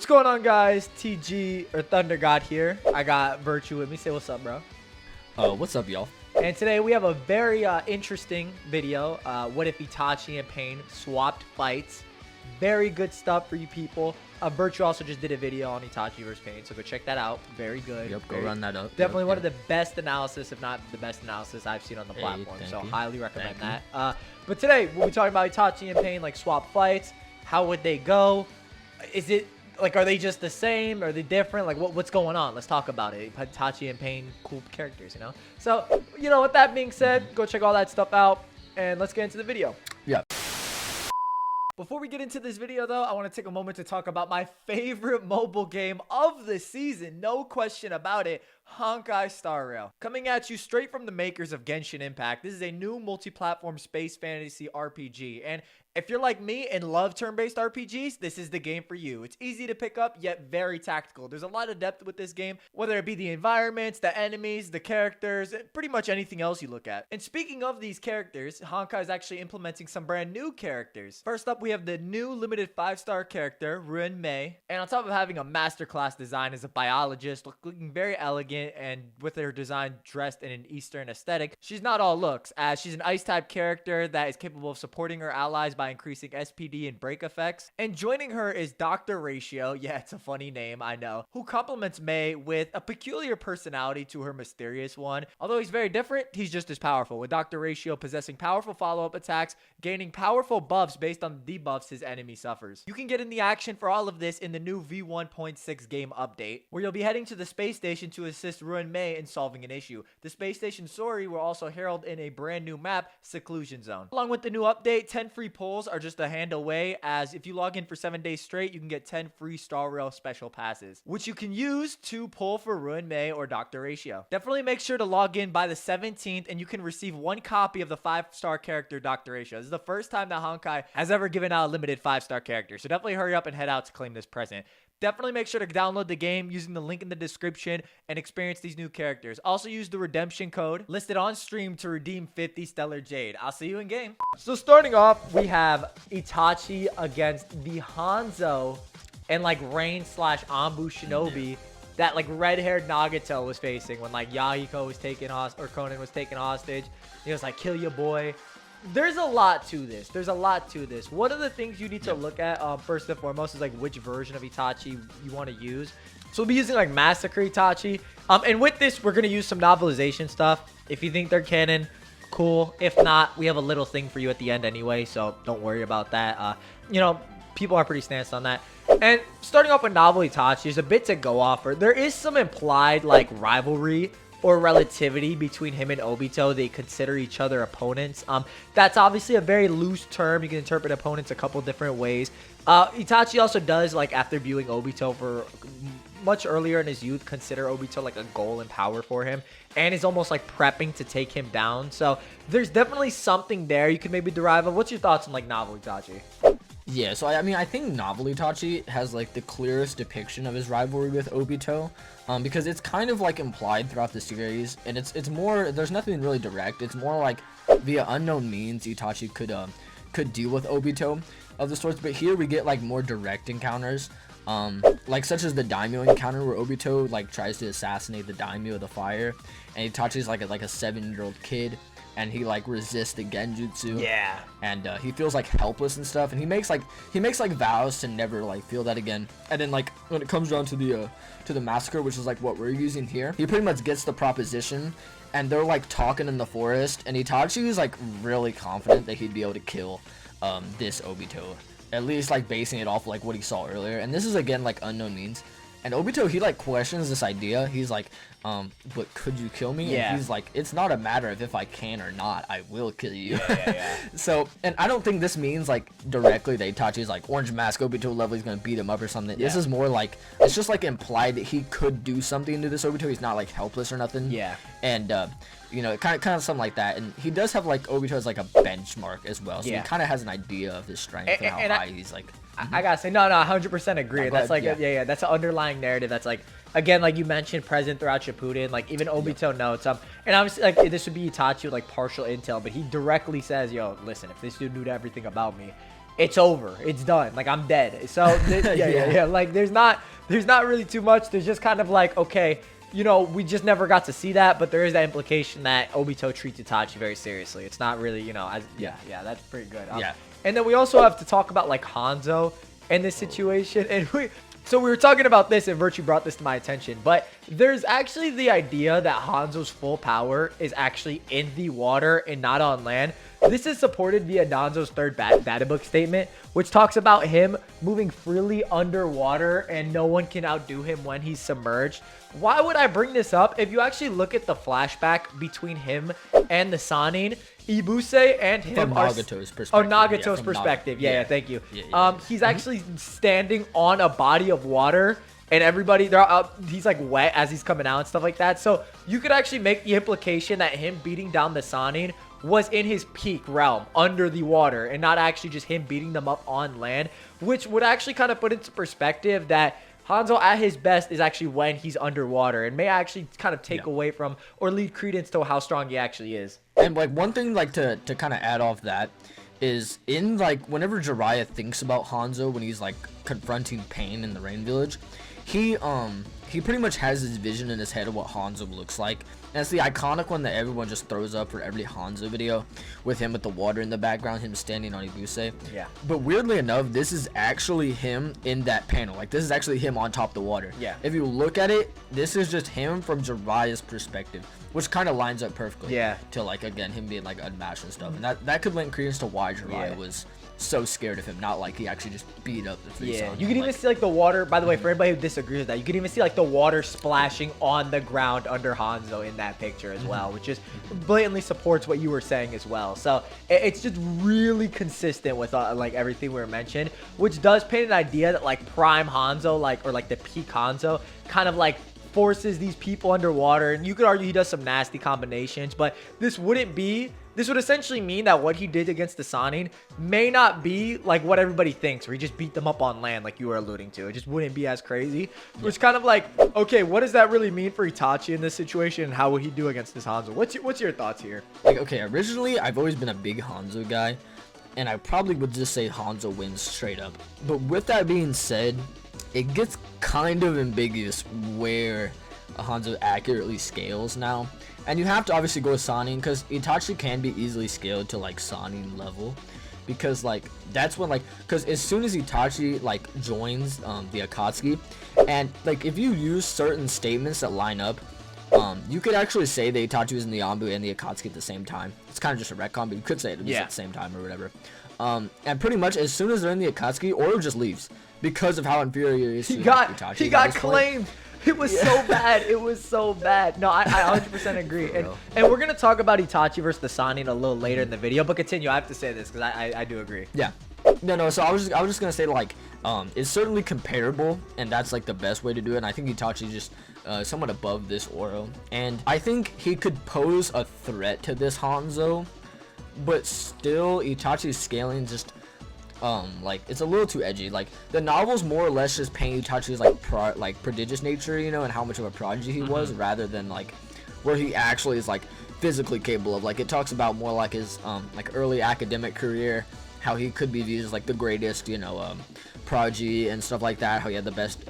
What's going on, guys? TG or ThunderGod here. I got Virtue with me. Say what's up, bro. What's up, y'all? And today we have a very interesting video. What if Itachi and Pain swapped fights? Very good stuff for you people. Virtue also just did a video on Itachi versus Pain, so go check that out. Very good. Yep, go run that up. Definitely one of the best analysis, if not the best analysis I've seen on the platform. So highly recommend that. But today we'll be talking about Itachi and Pain, like swap fights. How would they go? Is it like, are they just the same? Are they different? Like, what's going on? Let's talk about it. Itachi and Pain, cool characters, you know? So, you know, with that being said, go check all that stuff out, and let's get into the video. Yeah. Before we get into this video, though, I want to take a moment to talk about my favorite mobile game of the season. No question about it. Honkai Star Rail. Coming at you straight from the makers of Genshin Impact. This is a new multi-platform space fantasy RPG. And if you're like me and love turn-based RPGs, this is the game for you. It's easy to pick up, yet very tactical. There's a lot of depth with this game, whether it be the environments, the enemies, the characters, and pretty much anything else you look at. And speaking of these characters, Honkai is actually implementing some brand new characters. First up, we have the new limited 5-star character, Ruin Mei. And on top of having a masterclass design as a biologist, looking very elegant, and with her design dressed in an Eastern aesthetic, she's not all looks, as she's an ice-type character that is capable of supporting her allies by increasing SPD and break effects. And joining her is Dr. Ratio, yeah, it's a funny name, I know, who complements Mei with a peculiar personality to her mysterious one. Although he's very different, he's just as powerful, with Dr. Ratio possessing powerful follow-up attacks, gaining powerful buffs based on the debuffs his enemy suffers. You can get in the action for all of this in the new V1.6 game update, where you'll be heading to the space station to assist Ruin Mei in solving an issue. The space station Sori will also herald in a brand new map, Seclusion Zone. Along with the new update, 10 free pulls are just a hand away, as if you log in for 7 days straight, you can get 10 free Star Rail special passes, which you can use to pull for Ruin Mei or Dr. Ratio. Definitely make sure to log in by the 17th, and you can receive 1 copy of the 5-star character Dr. Ratio. This is the first time that Honkai has ever given out a limited 5-star character, so definitely hurry up and head out to claim this present. Definitely make sure to download the game using the link in the description and experience these new characters. Also use the redemption code listed on stream to redeem 50 Stellar Jade. I'll see you in game. So starting off, we have Itachi against the Hanzo and like Rain/Anbu Shinobi that like red-haired Nagato was facing when like Yahiko was taken hostage, or Conan was taken hostage. He was like, kill your boy. There's a lot to this. One of the things you need to look at first and foremost is like which version of Itachi you want to use. So we'll be using like Massacre Itachi. And with this, we're going to use some novelization stuff. If you think they're canon, cool. If not, we have a little thing for you at the end anyway, so don't worry about that. You know, people are pretty stanced on that. And starting off with novel Itachi, there's a bit to go off for. There is some implied like rivalry or relativity between him and Obito. They consider each other opponents. That's obviously a very loose term. You can interpret opponents a couple different ways. Itachi also does, like, after viewing Obito for much earlier in his youth, consider Obito like a goal and power for him, and is almost like prepping to take him down. So there's definitely something there you can maybe derive of. What's your thoughts on like novel Itachi? Yeah, so I mean, I think novel Itachi has like the clearest depiction of his rivalry with Obito, because it's kind of like implied throughout the series, and it's more, there's nothing really direct. It's more like via unknown means Itachi could deal with Obito of the sorts, but here we get like more direct encounters, like such as the daimyo encounter where Obito like tries to assassinate the daimyo of the fire, and Itachi's like a 7-year-old kid, and he like resists the genjutsu. Yeah. And he feels like helpless and stuff, and he makes like vows to never like feel that again. And then like when it comes down to the massacre, which is like what we're using here, he pretty much gets the proposition, and they're like talking in the forest, and Itachi is like really confident that he'd be able to kill this Obito, at least like basing it off like what he saw earlier. And this is again like unknown means. And Obito, he like questions this idea. He's like, but could you kill me? Yeah. And he's like, it's not a matter of if I can or not, I will kill you. Yeah. So, and I don't think this means like directly that Itachi's like Orange Mask Obito level, he's gonna beat him up or something. Yeah. This is more like, it's just like implied that he could do something to this Obito. He's not like helpless or nothing. Yeah. And you know, kind of something like that. And he does have like Obito as like a benchmark as well. So he kind of has an idea of his strength and how high he's like. I gotta say, no, 100% agree. That's like, yeah. that's an underlying narrative that's like, again, like you mentioned, present throughout Shippuden. Like even Obito notes, and obviously like this would be Itachi with like partial intel, but he directly says, yo, listen, if this dude knew everything about me, it's over. It's done. Like, I'm dead. So, yeah. Like, there's not really too much. There's just kind of like, okay, you know, we just never got to see that, but there is that implication that Obito treats Itachi very seriously. It's not really, you know, yeah, that's pretty good. Yeah. And then we also have to talk about, like, Hanzo in this situation. And so we were talking about this, and Virtue brought this to my attention, but there's actually the idea that Hanzo's full power is actually in the water and not on land. This is supported via Danzo's third data book statement, which talks about him moving freely underwater and no one can outdo him when he's submerged. Why would I bring this up? If you actually look at the flashback between him and the Sannin, Ibuse and him from are Nagato's perspective. Oh, Nagato's perspective. Yeah, thank you. He's actually standing on a body of water, and everybody he's like wet as he's coming out and stuff like that. So you could actually make the implication that him beating down the Sannin was in his peak realm under the water and not actually just him beating them up on land, which would actually kind of put into perspective that Hanzo at his best is actually when he's underwater, and may actually kind of take away from or lead credence to how strong he actually is. And like one thing like to kind of add off that is in like whenever Jiraiya thinks about Hanzo when he's like confronting Pain in the Rain Village, he pretty much has his vision in his head of what Hanzo looks like. And it's the iconic one that everyone just throws up for every Hanzo video, with him with the water in the background, him standing on Ibuse. Yeah. But weirdly enough, this is actually him in that panel. Like, this is actually him on top of the water. Yeah. If you look at it, this is just him from Jiraiya's perspective, which kind of lines up perfectly. Yeah. To, like, again, him being, like, unmatched and stuff. And that could lend credence to why Jiraiya was so scared of him, not like he actually just beat up the three sons. You can even see like the water, by the way, for anybody who disagrees with that, you can even see like the water splashing on the ground under Hanzo in that picture as well, which just blatantly supports what you were saying as well. So it's just really consistent with like everything we were mentioned, which does paint an idea that like prime Hanzo, like, or like the peak Hanzo kind of like forces these people underwater. And you could argue he does some nasty combinations, but this would essentially mean that what he did against the Sannin may not be like what everybody thinks, where he just beat them up on land like you were alluding to. It just wouldn't be as crazy. Which kind of like, okay, what does that really mean for Itachi in this situation, and how would he do against this Hanzo? What's your thoughts here? Like, okay, originally I've always been a big Hanzo guy, and I probably would just say Hanzo wins straight up. But with that being said, it gets kind of ambiguous where a Hanzo accurately scales now. And you have to obviously go with Sannin, because Itachi can be easily scaled to like Sannin level, because like that's when like, because as soon as Itachi like joins the Akatsuki, and like if you use certain statements that line up, you could actually say that Itachi was in the Anbu and the Akatsuki at the same time. It's kind of just a retcon, but you could say it was at the same time or whatever. And pretty much as soon as they're in the Akatsuki, Oro just leaves because of how inferior he is to Itachi. He got claimed. It was so bad. It was so bad. No, I 100% agree. And we're going to talk about Itachi versus the Sannin a little later in the video, but continue. I have to say this because I do agree. Yeah. No, so I was just going to say, like, it's certainly comparable, and that's, like, the best way to do it. And I think Itachi's just somewhat above this Oro. And I think he could pose a threat to this Hanzo, but still Itachi's scaling just... like it's a little too edgy. Like the novel's more or less just paint Itachi's like prodigious nature, you know, and how much of a prodigy he was, rather than like where he actually is like physically capable of. Like it talks about more like his like early academic career, how he could be viewed as like the greatest, you know, prodigy and stuff like that, how he had the best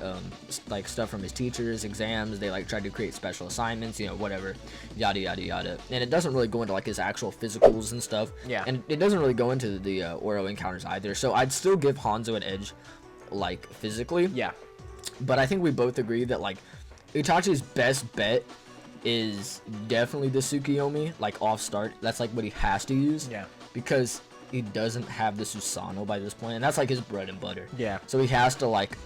like stuff from his teachers, exams, they like tried to create special assignments, you know, whatever, yada yada yada. And it doesn't really go into like his actual physicals and stuff, and it doesn't really go into the Oro encounters either. So I'd still give Hanzo an edge like physically, but I think we both agree that like Itachi's best bet is definitely the Tsukiyomi, like off start. That's like what he has to use, because he doesn't have the Susanoo by this point, and that's like his bread and butter. So he has to like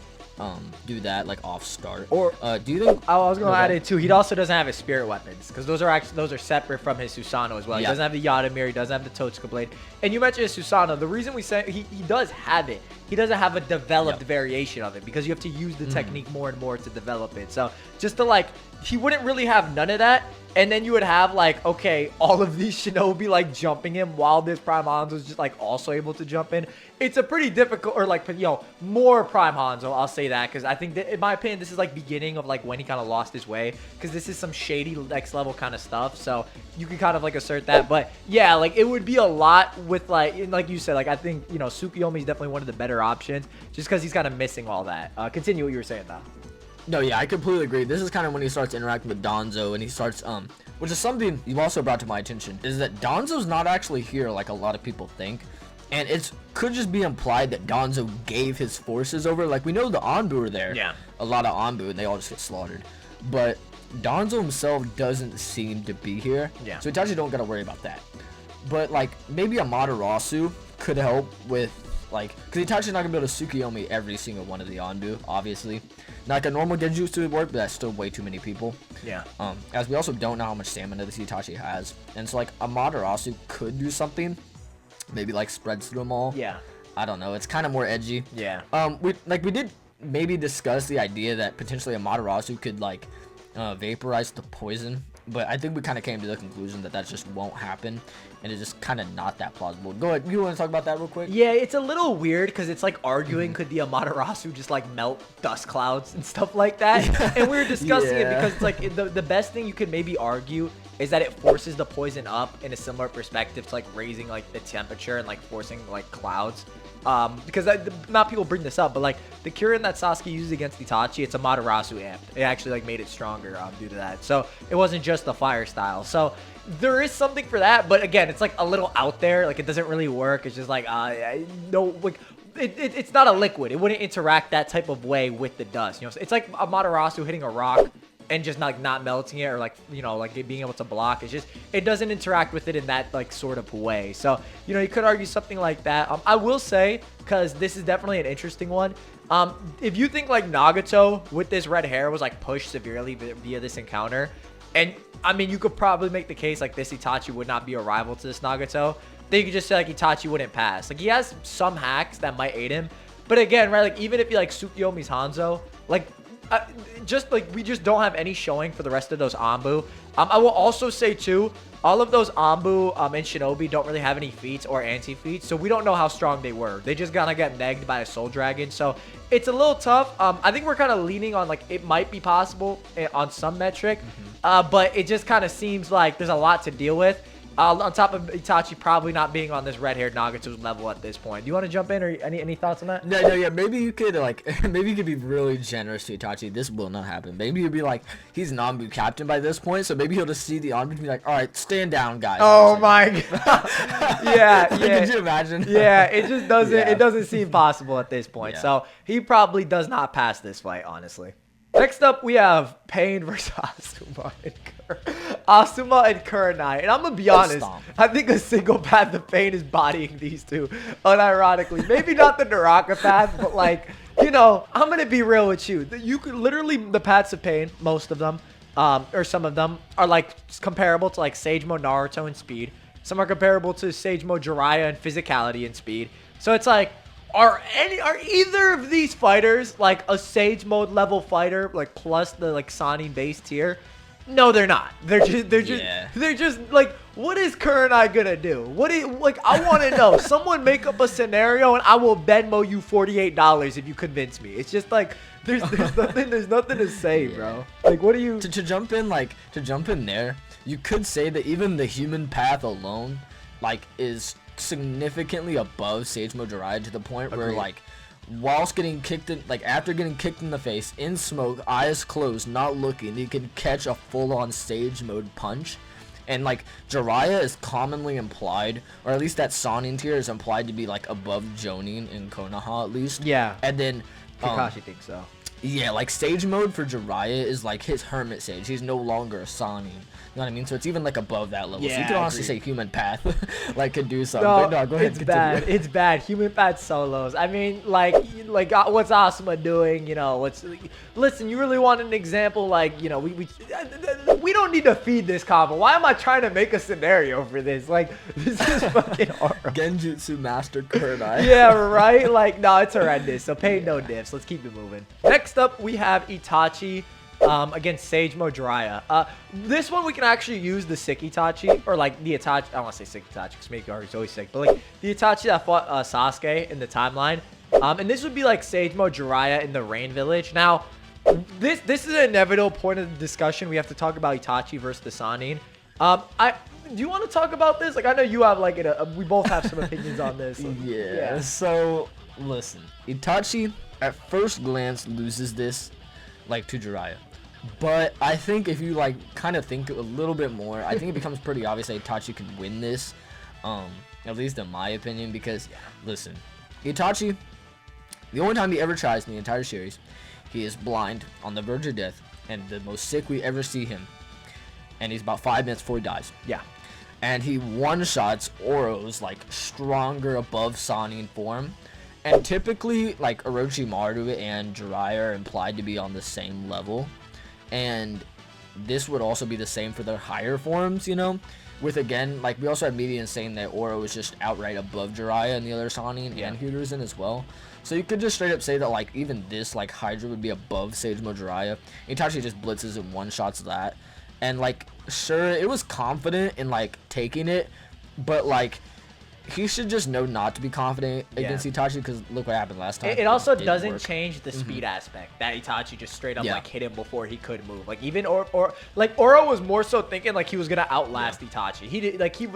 do that like off start. Or do you think I was gonna add it too, he also doesn't have his spirit weapons, because those are separate from his Susanoo as well. He doesn't have the Yadamir, he doesn't have the Totsuka blade. And you mentioned his Susanoo. The reason we say he does have it he doesn't have a developed Yep. variation of it because you have to use the technique more and more to develop it. So just to like, he wouldn't really have none of that. And then you would have like, okay, all of these shinobi like jumping him while this Prime Hanzo's just like also able to jump in. It's a pretty difficult, or like, more Prime Hanzo, I'll say that, because I think that, in my opinion, this is like beginning of like when he kind of lost his way, because this is some shady next level kind of stuff. So you can kind of like assert that. But yeah, like it would be a lot with like you said, like I think, Tsukuyomi is definitely one of the better options just because he's kind of missing all that. Continue what you were saying though. No, yeah, I completely agree. This is kind of when he starts interacting with Danzo, and he starts, which is something you've also brought to my attention, is that Danzo's not actually here like a lot of people think. And it could just be implied that Danzo gave his forces over. Like, we know the Anbu are there. Yeah. A lot of Anbu, and they all just get slaughtered. But Danzo himself doesn't seem to be here. Yeah. So Itachi don't got to worry about that. But, like, maybe a Amaterasu could help with, like, because Itachi's not going to be able to Tsukuyomi every single one of the Anbu, obviously. Not like a normal Genjutsu would work, but that's still way too many people. Yeah. As we also don't know how much stamina this Itachi has. And so, like, Amaterasu could do something. Maybe, like, spreads through them all. Yeah. I don't know. It's kind of more edgy. Yeah. We did maybe discuss the idea that potentially Amaterasu could, like, vaporize the poison. But I think we kind of came to the conclusion that just won't happen. And it's just kind of not that plausible. Go ahead. You want to talk about that real quick? Yeah, it's a little weird because it's like arguing could the Amaterasu just like melt dust clouds and stuff like that. And we were discussing it because it's like the best thing you could maybe argue is that it forces the poison up in a similar perspective to like raising like the temperature and like forcing like clouds. Because not people bring this up, but like the Kirin that Sasuke used against Itachi, it's a Amaterasu amp. It actually like made it stronger due to that. So it wasn't just the fire style. So there is something for that, but again, it's like a little out there. Like it doesn't really work. It's just like no, like it's not a liquid. It wouldn't interact that type of way with the dust. It's like a Amaterasu hitting a rock and just like not melting it, or like like it being able to block. It's just it doesn't interact with it in that like sort of way. So you could argue something like that. I will say, because this is definitely an interesting one, if you think like Nagato with this red hair was like pushed severely via this encounter, and I mean you could probably make the case like this Itachi would not be a rival to this Nagato, then you could just say like Itachi wouldn't pass. Like he has some hacks that might aid him, but again, right, like even if he like Tsukuyomi's Hanzo, like just like we just don't have any showing for the rest of those Anbu. I will also say too, all of those Anbu and Shinobi don't really have any feats or anti-feats, so we don't know how strong they were. They just gonna get negged by a Soul Dragon, so it's a little tough. I think we're kind of leaning on like it might be possible on some metric, but it just kind of seems like there's a lot to deal with. On top of Itachi probably not being on this red-haired Nagato's level at this point. Do you want to jump in, or any thoughts on that? No, yeah. Maybe you could maybe you could be really generous to Itachi. This will not happen. Maybe you'd be like, he's an Anbu captain by this point, so maybe he'll just see the Anbu and be like, all right, stand down, guys. Oh my god. Yeah. Could you imagine? Yeah, it just doesn't. Yeah. It doesn't seem possible at this point. Yeah. So he probably does not pass this fight, honestly. Next up, we have Pain versus Asuma and Kurenai. And I'm going to be honest, Stomp. I think a single path of Pain is bodying these two, unironically. Maybe not the Naraka path, but like, I'm going to be real with you. You could literally, the paths of Pain, most of them, or some of them, are like comparable to like Sage Mode Naruto in speed. Some are comparable to Sage Mode Jiraya in physicality and speed. So it's like, Are either of these fighters like a Sage Mode level fighter, like plus the like Sani base tier? No, they're not. They're just like, what is Kurenai gonna do? I want to know. Someone make up a scenario and I will Venmo you $48 if you convince me. It's just like there's nothing to say, bro. Like, what do you to jump in there? You could say that even the human path alone, like, is significantly above Sage Mode Jiraiya to the point where like whilst getting kicked in, like after getting kicked in the face in smoke, eyes closed, not looking, you can catch a full-on Sage Mode punch. And like Jiraiya is commonly implied, or at least that Sannin tier is implied to be like above Jonin and Konoha at least. Yeah. And then Kakashi thinks so. Yeah, like stage mode for Jiraya is like his hermit stage. He's no longer a Sannin. You know what I mean? So it's even like above that level. Yeah, so you could honestly say human path like could do something. No, But no, go ahead. it's Continue. bad. It's bad. Human path solos. I mean, like what's Asuma doing? You know, listen. You really want an example? Like, you know, we don't need to feed this combo. Why am I trying to make a scenario for this? Like, this is fucking horrible. Genjutsu Master Kurenai. Yeah, right? Like, no, it's horrendous. So pay no diffs. Let's keep it moving. Next up, we have Itachi against Sage Mode Jiraiya. This one we can actually use the sick Itachi, or like the Itachi. I don't want to say sick Itachi because Makegary's always sick, but like the Itachi that fought Sasuke in the timeline. And this would be like Sage Mode Jiraiya in the Rain Village. Now, this is an inevitable point of the discussion. We have to talk about Itachi versus the Sannin. Do you want to talk about this? Like, I know you have like we both have some opinions on this. Yeah. So listen, Itachi at first glance loses this like to Jiraiya, but I think if you like kind of think a little bit more, I think it becomes pretty obvious that Itachi can win this, at least in my opinion, because listen, Itachi, the only time he ever tries in the entire series, he is blind, on the verge of death, and the most sick we ever see him, and he's about 5 minutes before he dies. Yeah. And he one-shots Oro's like stronger above Sannin form. And typically, like, Orochimaru and Jiraiya are implied to be on the same level. And this would also be the same for their higher forms, you know? With, again, like, we also have media saying that Oro is just outright above Jiraiya and the other Sannin and Hiruzen as well. So you could just straight up say that, like, even this, like, Hydra would be above Sage Mode Jiraiya. Itachi just blitzes and one-shots that. And, like, sure, it was confident in, like, taking it. But, like, he should just know not to be confident against Itachi, because look what happened last time. It also doesn't change the speed aspect that Itachi just straight up like hit him before he could move. Like even Oro was more so thinking like he was gonna outlast Itachi. He did like he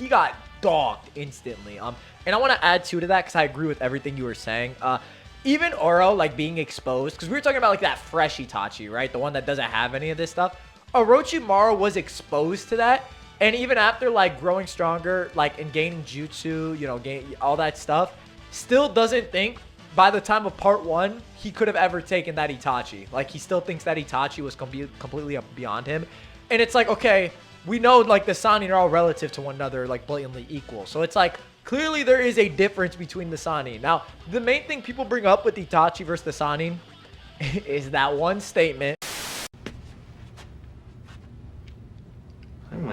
got dogged instantly. And I want to add to that because I agree with everything you were saying. Even Oro like being exposed, because we were talking about like that fresh Itachi, right? The one that doesn't have any of this stuff. Orochimaru was exposed to that. And even after, like, growing stronger, like, and gaining jutsu, you know, all that stuff, still doesn't think, by the time of part 1, he could have ever taken that Itachi. Like, he still thinks that Itachi was completely beyond him. And it's like, okay, we know, like, the Sannin are all relative to one another, like, blatantly equal. So it's like, clearly there is a difference between the Sannin. Now, the main thing people bring up with Itachi versus the Sannin is that one statement.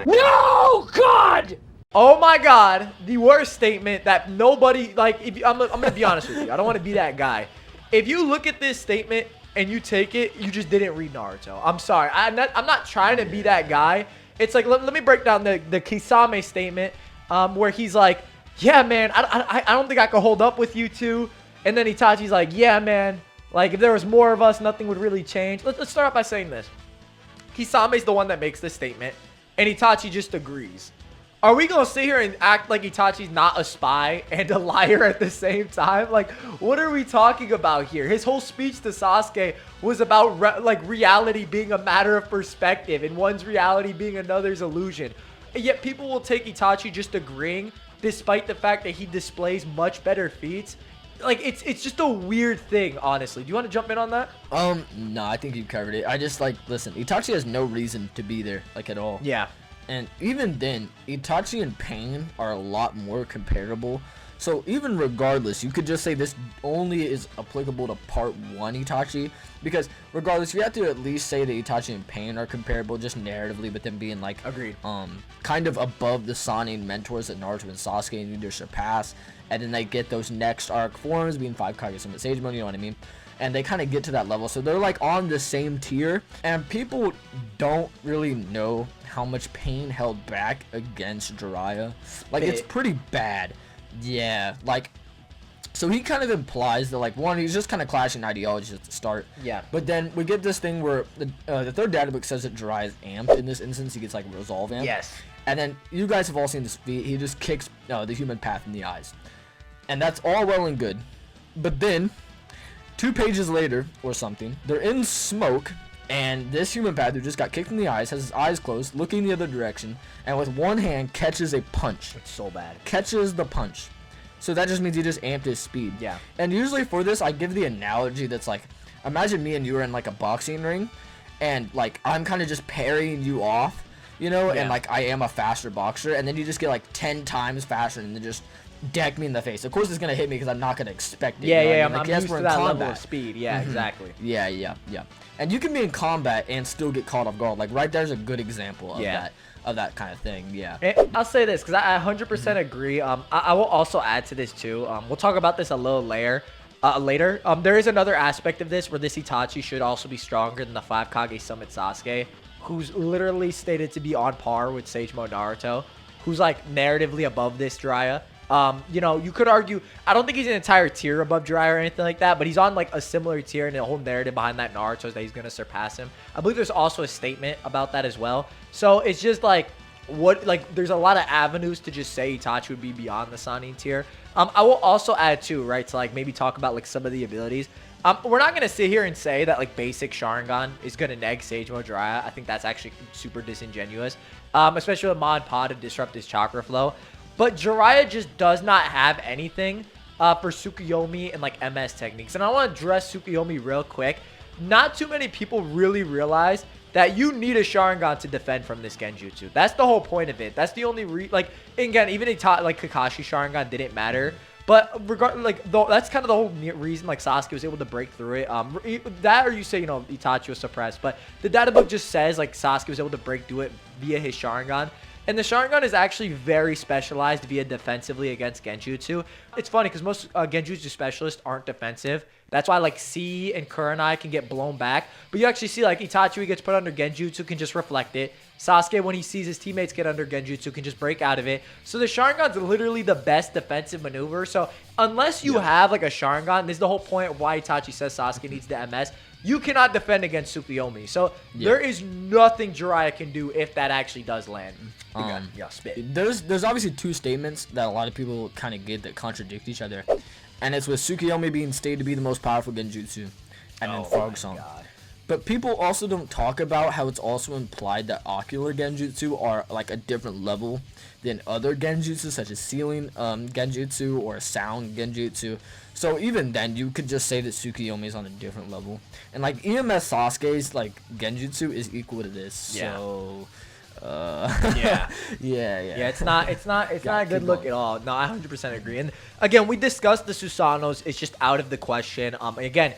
No, God! Oh my God, the worst statement that nobody, like, I'm gonna be honest with you. I don't want to be that guy. If you look at this statement and you take it, you just didn't read Naruto. I'm sorry. I'm not trying to be that guy. It's like, let me break down the Kisame statement where he's like, yeah, man, I don't think I could hold up with you two. And then Itachi's like, yeah, man, like, if there was more of us, nothing would really change. Let's start off by saying this. Kisame's the one that makes this statement. And Itachi just agrees. Are we going to sit here and act like Itachi's not a spy and a liar at the same time? Like, what are we talking about here? His whole speech to Sasuke was about, reality being a matter of perspective and one's reality being another's illusion. And yet people will take Itachi just agreeing despite the fact that he displays much better feats. Like, it's just a weird thing, honestly. Do you want to jump in on that? No, I think you covered it. I just, like, listen, Itachi has no reason to be there, like, at all. Yeah. And even then, Itachi and Pain are a lot more comparable. So even regardless, you could just say this only is applicable to part 1 Itachi. Because regardless, you have to at least say that Itachi and Pain are comparable just narratively, but them being, like, agreed, kind of above the Sannin mentors that Naruto and Sasuke need to surpass. And then they get those next arc forms, being 5 Kage-sama Sage Mode, you know what I mean? And they kind of get to that level. So they're like on the same tier. And people don't really know how much Pain held back against Jiraiya. Like, it's pretty bad. Yeah, like, so he kind of implies that, like, one, he's just kind of clashing ideologies at the start. Yeah. But then we get this thing where the third data book says that Jiraiya is amped in this instance. He gets, like, resolve amped. Yes. And then you guys have all seen this feat. He just kicks the human path in the eyes. And that's all well and good. But then, 2 pages later, or something, they're in smoke, and this human path who just got kicked in the eyes has his eyes closed, looking the other direction, and with one hand catches a punch. It's so bad. Catches the punch. So that just means he just amped his speed. Yeah. And usually for this, I give the analogy that's like, imagine me and you are in like a boxing ring, and like I'm kind of just parrying you off, you know, and like I am a faster boxer, and then you just get like 10 times faster and then just deck me in the face. Of course, it's gonna hit me because I'm not gonna expect it. Yeah, you know yeah, what I mean? I'm Like, yes, used we're to in that combat. level of speed. Yeah, exactly. Yeah. And you can be in combat and still get caught off guard. Like right there's a good example of that kind of thing. Yeah. And I'll say this because I 100% agree. I will also add to this too. We'll talk about this a little later. There is another aspect of this where this Itachi should also be stronger than the 5 Kage Summit Sasuke, who's literally stated to be on par with Sage Mode Naruto, who's like narratively above this Jiraya. You know, you could argue, I don't think he's an entire tier above Jiraiya or anything like that, but he's on like a similar tier, and the whole narrative behind that Naruto is that he's going to surpass him. I believe there's also a statement about that as well. So it's just like, there's a lot of avenues to just say Itachi would be beyond the Sannin tier. I will also add too, right, to like maybe talk about like some of the abilities. We're not going to sit here and say that like basic Sharingan is going to neg Sage Mode Jiraiya. I think that's actually super disingenuous, especially with Ma and Pa to disrupt his chakra flow. But Jiraiya just does not have anything for Tsukuyomi and like MS techniques. And I want to address Tsukuyomi real quick. Not too many people really realize that you need a Sharingan to defend from this Genjutsu. That's the whole point of it. That's the only like again, even like Kakashi Sharingan didn't matter. But that's kind of the whole reason like Sasuke was able to break through it. That or you say, you know, Itachi was suppressed. But the data book just says like Sasuke was able to break through it via his Sharingan. And the Sharingan is actually very specialized via defensively against Genjutsu. It's funny because most Genjutsu specialists aren't defensive. That's why like C and Kurenai can get blown back. But you actually see like Itachi, who gets put under Genjutsu, can just reflect it. Sasuke, when he sees his teammates get under Genjutsu, can just break out of it. So the Sharingan's literally the best defensive maneuver. So unless you have like a Sharingan, this is the whole point of why Itachi says Sasuke needs the MS. You cannot defend against Tsukuyomi. So there is nothing Jiraiya can do if that actually does land. Spit. There's obviously two statements that a lot of people kind of get that contradict each other. And it's with Tsukuyomi being stated to be the most powerful Genjutsu. And then Frog Song. But people also don't talk about how it's also implied that ocular Genjutsu are like a different level than other Genjutsu, such as Sealing Genjutsu or Sound Genjutsu. So even then, you could just say that Tsukuyomi is on a different level. And like EMS Sasuke's like Genjutsu is equal to this. Yeah. So Yeah, it's not a good look at all. No, I 100% agree. And again, we discussed the Susanos. It's just out of the question. Again,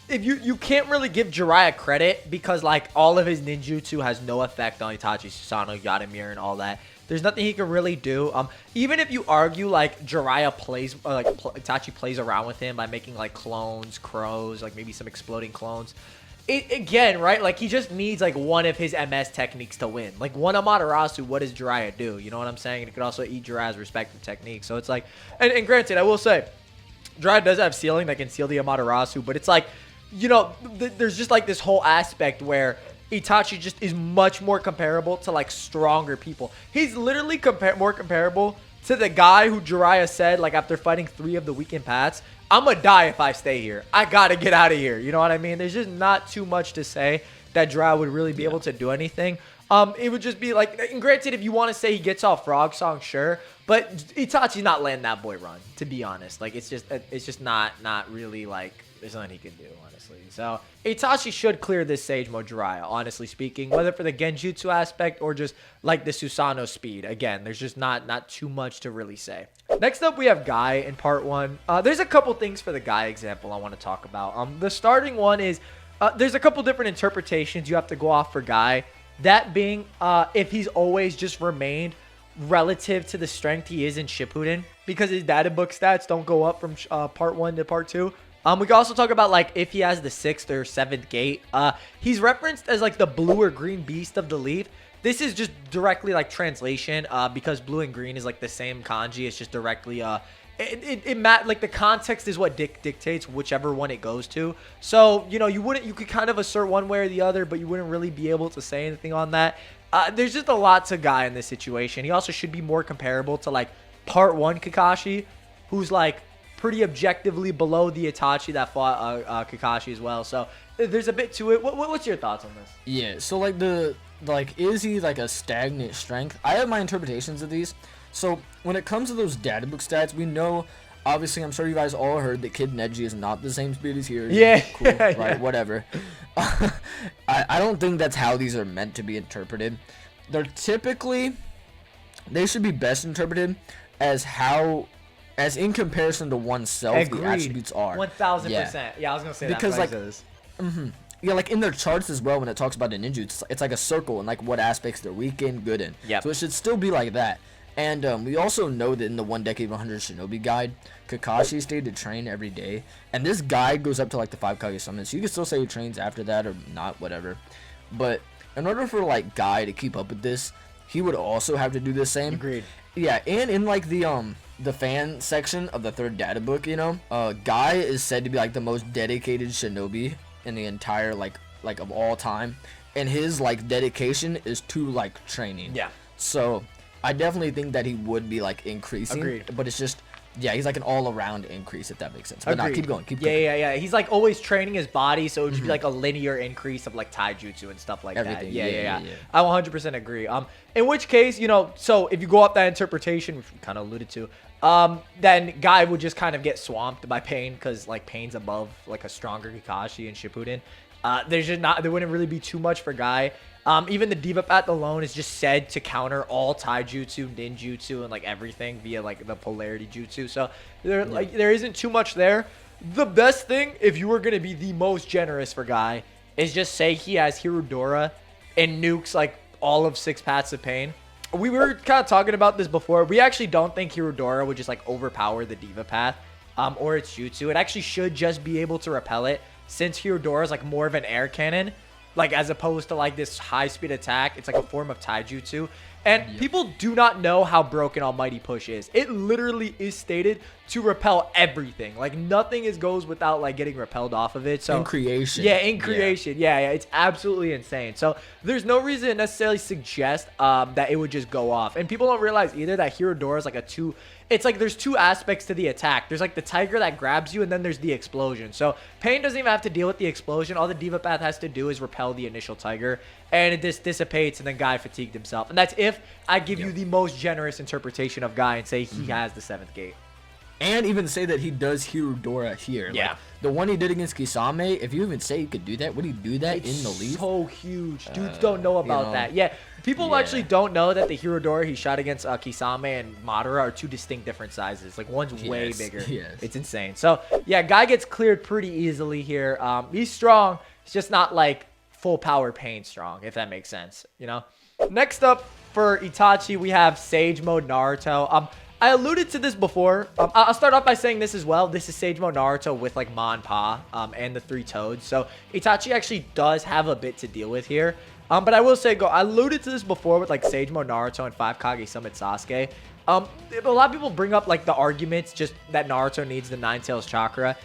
if you can't really give Jiraiya credit because like all of his ninjutsu has no effect on Itachi, Susanoo, Yadamir, and all that. There's nothing he can really do. Even if you argue like Jiraiya plays, Itachi plays around with him by making like clones, crows, like maybe some exploding clones. Again, right? Like he just needs like one of his MS techniques to win. Like one Amaterasu, what does Jiraiya do? You know what I'm saying? And it could also eat Jiraiya's respective technique. So it's like, and granted, I will say, Jiraiya does have sealing that can seal the Amaterasu, but it's like, you know, there's just like this whole aspect where Itachi just is much more comparable to like stronger people. He's literally more comparable to the guy who Jiraiya said, like after fighting 3 of the weakened paths, I'm gonna die if I stay here. I gotta get out of here. You know what I mean? There's just not too much to say that Jiraiya would really be able to do anything. It would just be like, and granted, if you want to say he gets off Frog Song, sure, but Itachi's not letting that boy run, to be honest. Like it's just not really like there's nothing he can do, honestly. So Itachi should clear this Sage Mode Jiraiya, honestly speaking, whether for the Genjutsu aspect or just like the Susanoo speed. Again, there's just not too much to really say. Next up, we have Guy in part 1. There's a couple things for the Guy example I want to talk about. The starting one is there's a couple different interpretations you have to go off for Guy. That being if he's always just remained relative to the strength he is in Shippuden, because his data book stats don't go up from part 1 to part 2. We can also talk about like if he has the 6th or 7th gate. He's referenced as like the blue or green beast of the leaf. This is just directly like translation because blue and green is like the same kanji. It's just directly like the context is what dictates whichever one it goes to. So, you know, you could kind of assert one way or the other, but you wouldn't really be able to say anything on that. There's just a lot to Guy in this situation. He also should be more comparable to like part 1 Kakashi, who's like pretty objectively below the Itachi that fought Kakashi as well. So there's a bit to it. What's your thoughts on this? Yeah, so like is he like a stagnant strength? I have my interpretations of these. So when it comes to those data book stats, we know obviously, I'm sure you guys all heard that Kid Neji is not the same speed as here. Yeah. Cool, right? Yeah. Whatever. I don't think that's how these are meant to be interpreted. They're typically, they should be best interpreted as in comparison to oneself, Agreed. the attributes are. 1000%. Yeah, I was gonna say because that. Because yeah, like in their charts as well, when it talks about the ninjutsu, it's like a circle and like what aspects they're weak in, good in. Yep. So it should still be like that. And we also know that in the 1 Decade 100 Shinobi guide, Kakashi stayed to train every day, and this guide goes up to like the 5 Kage summons. So you can still say he trains after that or not, whatever. But in order for like Guy to keep up with this, he would also have to do the same. Agreed. Yeah, and in like the fan section of the 3rd data book, Guy is said to be like the most dedicated shinobi in the entire like of all time, and his like dedication is to like training. Yeah. So I definitely think that he would be like increasing. Agreed. But it's just, yeah, he's like an all-around increase, if that makes sense. But nah, keep going. Yeah. He's like always training his body, so it should be like a linear increase of like taijutsu and stuff like Everything. that. Yeah. I 100% agree. In which case, so if you go off that interpretation, which we kind of alluded to, then Guy would just kind of get swamped by Pain, because like Pain's above like a stronger Kakashi and Shippuden. There wouldn't really be too much for Guy. Even the Diva Path alone is just said to counter all taijutsu, ninjutsu, and like everything via like the polarity jutsu. So there isn't too much there. The best thing, if you were gonna be the most generous for Guy, is just say he has Hirodora and nukes like all of 6 Paths of Pain. We were kind of talking about this before. We actually don't think Hirodora would just like overpower the Diva Path or its jutsu. It actually should just be able to repel it, since Hirodora is like more of an air cannon, like as opposed to like this high speed attack. It's like a form of taijutsu. And people do not know how broken Almighty Push is. It literally is stated to repel everything. Like nothing goes without like getting repelled off of it. So in creation. Yeah, in creation. Yeah. It's absolutely insane. So there's no reason to necessarily suggest that it would just go off. And people don't realize either that Hirodora is like it's like there's 2 aspects to the attack. There's like the tiger that grabs you, and then there's the explosion. So Pain doesn't even have to deal with the explosion. All the Diva Path has to do is repel the initial tiger, and it just dissipates, and then Guy fatigued himself. And that's if I give you the most generous interpretation of Guy and say he has the 7th gate. And even say that he does Hirodora here. Yeah. Like, the one he did against Kisame, if you even say he could do that, would he do that in the league? So huge. Dudes don't know about that. Yeah. People actually don't know that the Hirodora he shot against Kisame and Madara are 2 distinct different sizes. Like one's way bigger. Yes. It's insane. So yeah, Guy gets cleared pretty easily here. He's strong. It's just not like full power Pain strong, if that makes sense. Next up for Itachi, we have Sage Mode Naruto. I alluded to this before. I'll start off by saying this as well. This is Sage Mode Naruto with like Ma and Pa and the 3 toads. So Itachi actually does have a bit to deal with here. But I will say, I alluded to this before with like Sage Mode Naruto and 5 Kage Summit Sasuke. A lot of people bring up like the arguments just that Naruto needs the 9 Tails chakra.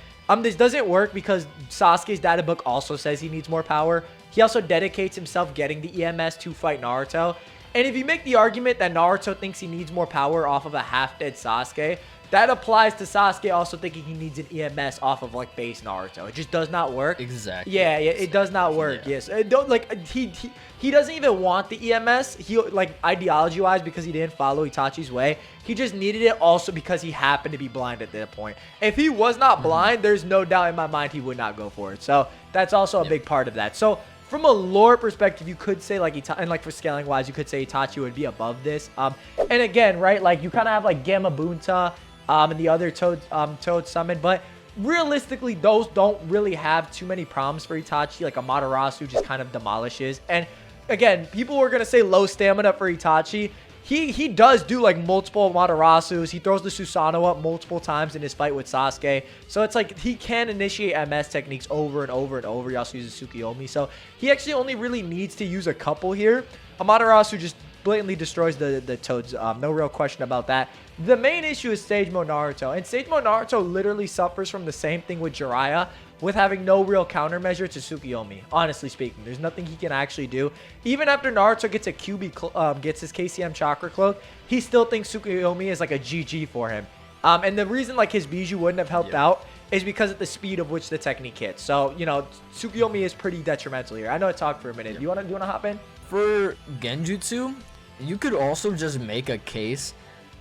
This doesn't work because Sasuke's data book also says he needs more power. He also dedicates himself getting the EMS to fight Naruto. And if you make the argument that Naruto thinks he needs more power off of a half-dead Sasuke, that applies to Sasuke also thinking he needs an EMS off of like base Naruto. It just does not work. Exactly. Yeah, it does not work. Yeah. Yes. Don't like he doesn't even want the EMS. He like ideology-wise because he didn't follow Itachi's way. He just needed it also because he happened to be blind at that point. If he was not blind, there's no doubt in my mind he would not go for it. So that's also a big part of that. So from a lore perspective, you could say like Itachi, and like for scaling wise, you could say Itachi would be above this. And again, right, like you kind of have like Gamma Bunta and the other Toad Summon, but realistically, those don't really have too many problems for Itachi. Like Amaterasu just kind of demolishes. And again, people were gonna say low stamina for Itachi. He does do like multiple Amaterasus. He throws the Susanoo up multiple times in his fight with Sasuke. So it's like he can initiate MS techniques over and over and over. He also uses Tsukiyomi. So he actually only really needs to use a couple here. Amaterasu just blatantly destroys the Toads. No real question about that. The main issue is Sage Mode Naruto. And Sage Mode Naruto literally suffers from the same thing with Jiraya, with having no real countermeasure to Tsukiyomi. Honestly speaking, there's nothing he can actually do. Even after Naruto gets a QB, gets his KCM Chakra Cloak, he still thinks Tsukiyomi is like a GG for him. And the reason like his Bijou wouldn't have helped out is because of the speed of which the technique hits. So, Tsukiyomi is pretty detrimental here. I know I talked for a minute. Do you wanna hop in? For Genjutsu, you could also just make a case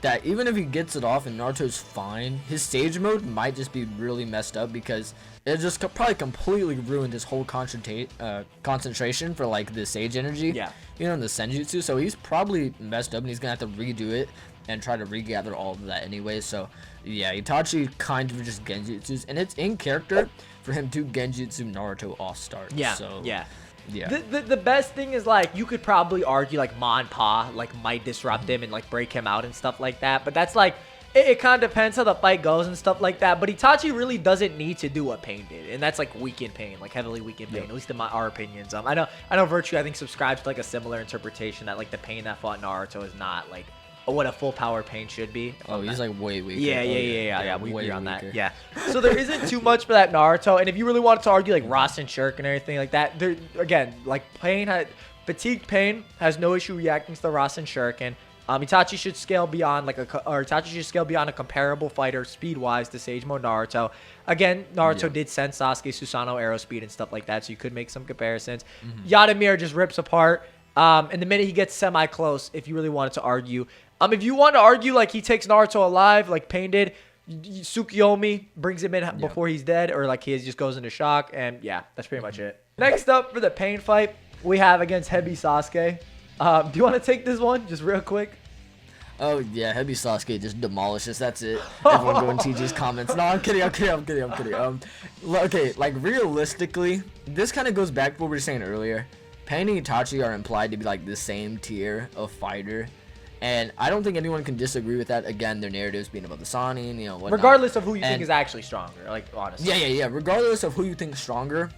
that even if he gets it off and Naruto's fine, his sage mode might just be really messed up because it just probably completely ruined his whole concentration for like the sage energy. Yeah. You know, in the senjutsu. So he's probably messed up and he's gonna have to redo it and try to regather all of that anyway. So yeah, Itachi kind of just genjutsus, and it's in character for him to genjutsu Naruto off start. Yeah. So yeah. yeah. The best thing is, like, you could probably argue like Manpa like might disrupt him and like break him out and stuff like that, but that's like it kind of depends how the fight goes and stuff like that. But Itachi really doesn't need to do what Pain did, and that's like weaken Pain, like heavily weaken Pain, at least in our opinions. I know Virtue I think subscribes to like a similar interpretation that like the Pain that fought Naruto is not like what a full power Pain should be. Oh, he's like way weaker. Yeah. We agree on that. Yeah. So there isn't too much for that Naruto, and if you really wanted to argue like Rasen Shuriken and everything like that, there again, like fatigued Pain has no issue reacting to the Rasen Shuriken. Itachi should scale beyond a comparable fighter speed-wise to Sage Mode Naruto. Again, Naruto did send Sasuke Susanoo arrow speed and stuff like that, so you could make some comparisons. Yadamir just rips apart. And the minute he gets semi-close, if you really wanted to argue. If you want to argue like he takes Naruto alive, like Pain did, Tsukiyomi brings him in before he's dead, or like he just goes into shock, and yeah, that's pretty much it. Next up for the Pain fight, we have against Hebi Sasuke. Do you want to take this one just real quick? Oh yeah, Hebi Sasuke just demolishes. That's it. Everyone go in TG's comments. No, I'm kidding. Okay, like realistically, this kind of goes back to what we were saying earlier. Pain and Itachi are implied to be like the same tier of fighter, and I don't think anyone can disagree with that. Again, their narratives being about the Sannin, you know, whatnot. Regardless of who you think is actually stronger, like honestly. Yeah. Regardless of who you think is stronger,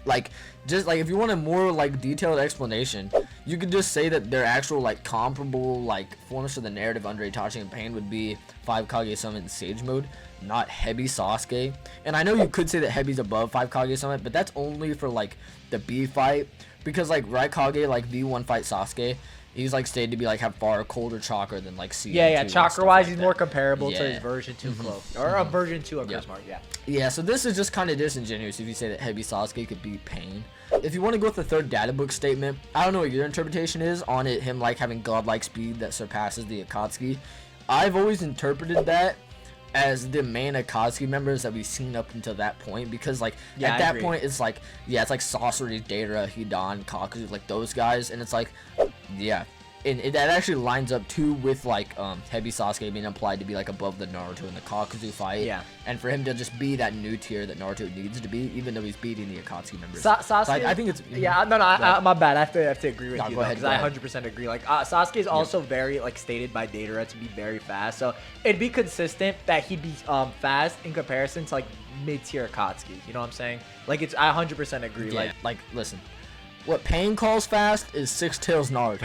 like just like if you want a more like detailed explanation, you could just say that their actual like comparable like forms to the narrative under Itachi and Pain would be 5 Kage Summit and Sage Mode, not Hebi Sasuke. And I know you could say that Hebi's above 5 Kage Summit, but that's only for like the B fight, because like Raikage like V1 fight Sasuke, he's like stated to be like have far colder chakra than like C. Yeah. Chakra wise, he's more comparable to his version 2 close, or a version 2 of Grismart. Yeah, so this is just kind of disingenuous if you say that Hebi Sasuke could beat Pain. If you want to go with the third data book statement, I don't know what your interpretation is on it, him like having godlike speed that surpasses the Akatsuki. I've always interpreted that as the main Akatsuki members that we've seen up until that point, because like at that point it's like it's like Sasori, Deidara, Hidan, Kakuzu, like those guys, and it's like and that actually lines up too with like Hebi Sasuke being implied to be like above the Naruto and the Kakuzu fight, and for him to just be that new tier that Naruto needs to be, even though he's beating the Akatsuki members. Sasuke, so I think it's my bad. I have to agree with you because I 100% agree. Like Sasuke is also very like stated by Deidara to be very fast, so it'd be consistent that he'd be fast in comparison to like mid-tier Akatsuki. You know what I'm saying? Like I 100% agree. Like listen. What Pain calls fast is Six Tails Naruto,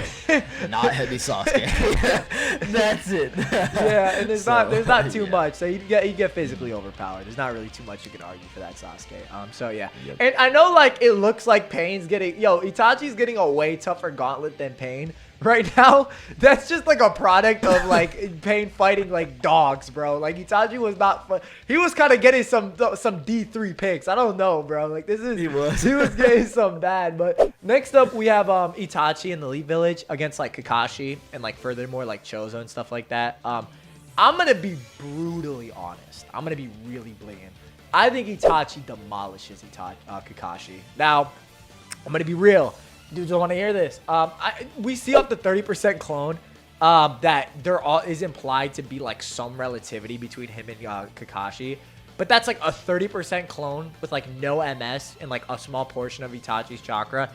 not Hebi Sasuke. That's it. And there's not too much. So you get physically overpowered. There's not really too much you can argue for that Sasuke. So yeah. And I know like it looks like Pain's getting Itachi's getting a way tougher gauntlet than Pain right now. That's just like a product of like Pain fighting like dogs, bro. Like Itachi was not he was kind of getting some D3 picks. I don't know, bro. Like he was getting some bad. But next up we have Itachi in the Elite Village against like Kakashi and like furthermore like Chozo and stuff like that. I'm gonna be brutally honest. I'm gonna be really blatant. I think Itachi demolishes Kakashi. Now I'm gonna be real. Dudes don't want to hear this. We see up to 30% clone that there is implied to be like some relativity between him and Kakashi, but that's like a 30% clone with like no MS and like a small portion of Itachi's chakra.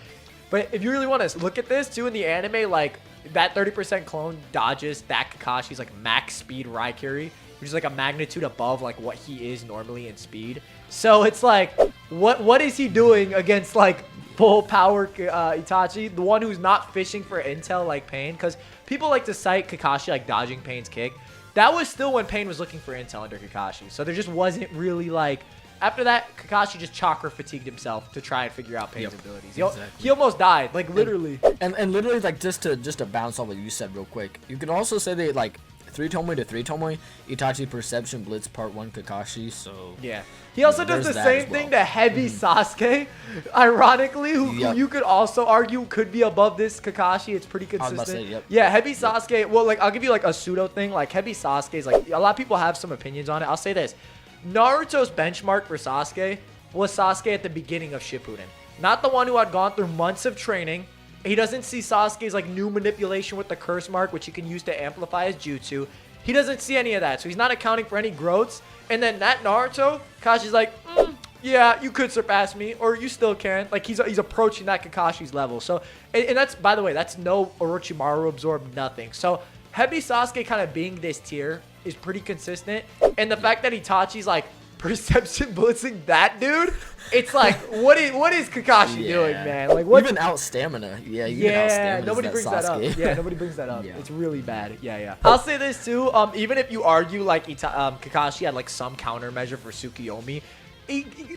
But if you really want to look at this too in the anime, like that 30% clone dodges that Kakashi's like max speed Raikiri, which is like a magnitude above like what he is normally in speed. So it's like, what is he doing against like full power Itachi, the one who's not fishing for intel like Pain? Because people like to cite Kakashi like dodging Pain's kick. That was still when Pain was looking for intel under Kakashi. So there just wasn't really like, after that, Kakashi just chakra fatigued himself to try and figure out Pain's abilities. He almost died, like literally. And literally like just to bounce on what you said real quick, you can also say that like 3 Tomoe to 3 Tomoe, Itachi Perception Blitz Part 1 Kakashi, so... Yeah. He also does the same thing to Hebi Sasuke, ironically, who you could also argue could be above this Kakashi. It's pretty consistent. I was about to say, yep. Yeah, Hebi Sasuke, well, like, I'll give you, like, a pseudo thing. Like, Hebi Sasuke is, like, a lot of people have some opinions on it. I'll say this. Naruto's benchmark for Sasuke was Sasuke at the beginning of Shippuden. Not the one who had gone through months of training. He doesn't see Sasuke's like new manipulation with the curse mark, which he can use to amplify his jutsu. He doesn't see any of that, so he's not accounting for any growths. And then that Naruto, Kakashi's like, yeah, you could surpass me, or you still can. Like he's approaching that Kakashi's level. So, and that's, by the way, that's no Orochimaru absorbed nothing. So Hebi Sasuke kind of being this tier is pretty consistent. And the fact that Itachi's like perception blitzing that dude, it's like, what is Kakashi doing, man? Like, what? Even out stamina. Yeah, nobody brings that up. Yeah, nobody brings that up. It's really bad. Yeah. I'll say this too. Even if you argue like Kakashi had like some countermeasure for Tsukuyomi,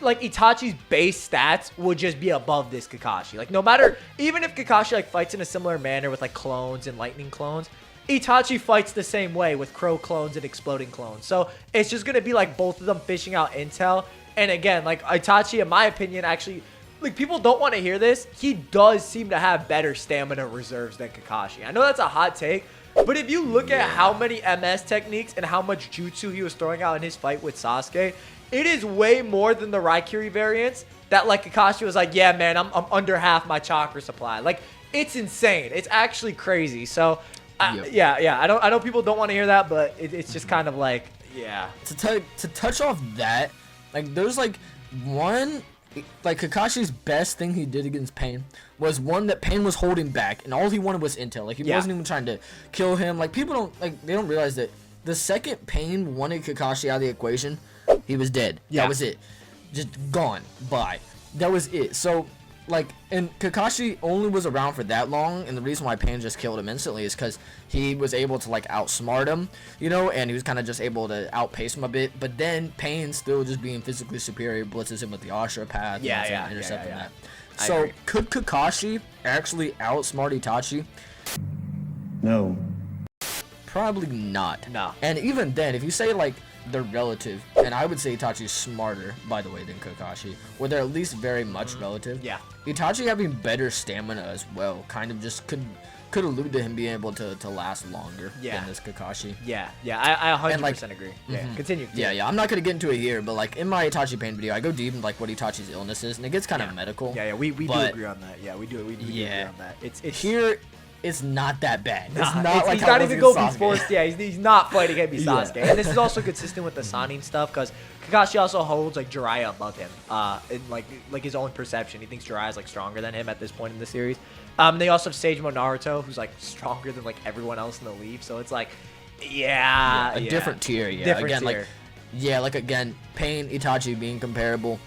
like Itachi's base stats would just be above this Kakashi. Like no matter, even if Kakashi like fights in a similar manner with like clones and lightning clones, Itachi fights the same way with crow clones and exploding clones. So it's just going to be like both of them fishing out intel. And again, like Itachi, in my opinion, actually, like people don't want to hear this. He does seem to have better stamina reserves than Kakashi. I know that's a hot take, but if you look at how many MS techniques and how much jutsu he was throwing out in his fight with Sasuke, it is way more than the Raikiri variants that like Kakashi was like, yeah, man, I'm under half my chakra supply. Like it's insane. It's actually crazy. So yeah. I know people don't want to hear that, but it's just kind of like, yeah. To touch off that, like there's like one, like Kakashi's best thing he did against Pain was one that Pain was holding back, and all he wanted was intel. Like he wasn't even trying to kill him. Like people don't they don't realize that the second Pain wanted Kakashi out of the equation, he was dead. Yeah. That was it. Just gone. Bye. That was it. So. Like, and Kakashi only was around for that long, and the reason why Pain just killed him instantly is because he was able to, like, outsmart him, you know, and he was kind of just able to outpace him a bit, but then Pain, still just being physically superior, blitzes him with the Ashura path, intercepting that. So, could Kakashi actually outsmart Itachi? No. Probably not. No. And even then, if you say, like, they're relative, and I would say Itachi's smarter, by the way, than Kakashi, or they're at least very much relative. Yeah. Itachi having better stamina as well kind of just could allude to him being able to last longer than this Kakashi. Yeah, I 100% agree. Yeah, continue. Yeah, I'm not going to get into it here, but like in my Itachi Pain video, I go deep into like what Itachi's illness is, and it gets kind of medical. Yeah, we do agree on that. Yeah, we do agree on that. It's here. It's not that bad. It's not like he's not even going forced. Yeah, he's not fighting Hebi Sasuke. And this is also consistent with the Sannin stuff because Kakashi also holds like Jiraya above him in like his own perception. He thinks Jiraiya is like stronger than him at this point in the series. They also have Sage Mode Naruto, who's like stronger than like everyone else in the leaf. So it's like, a different tier. Yeah, different tier. Like again, Pain, Itachi being comparable,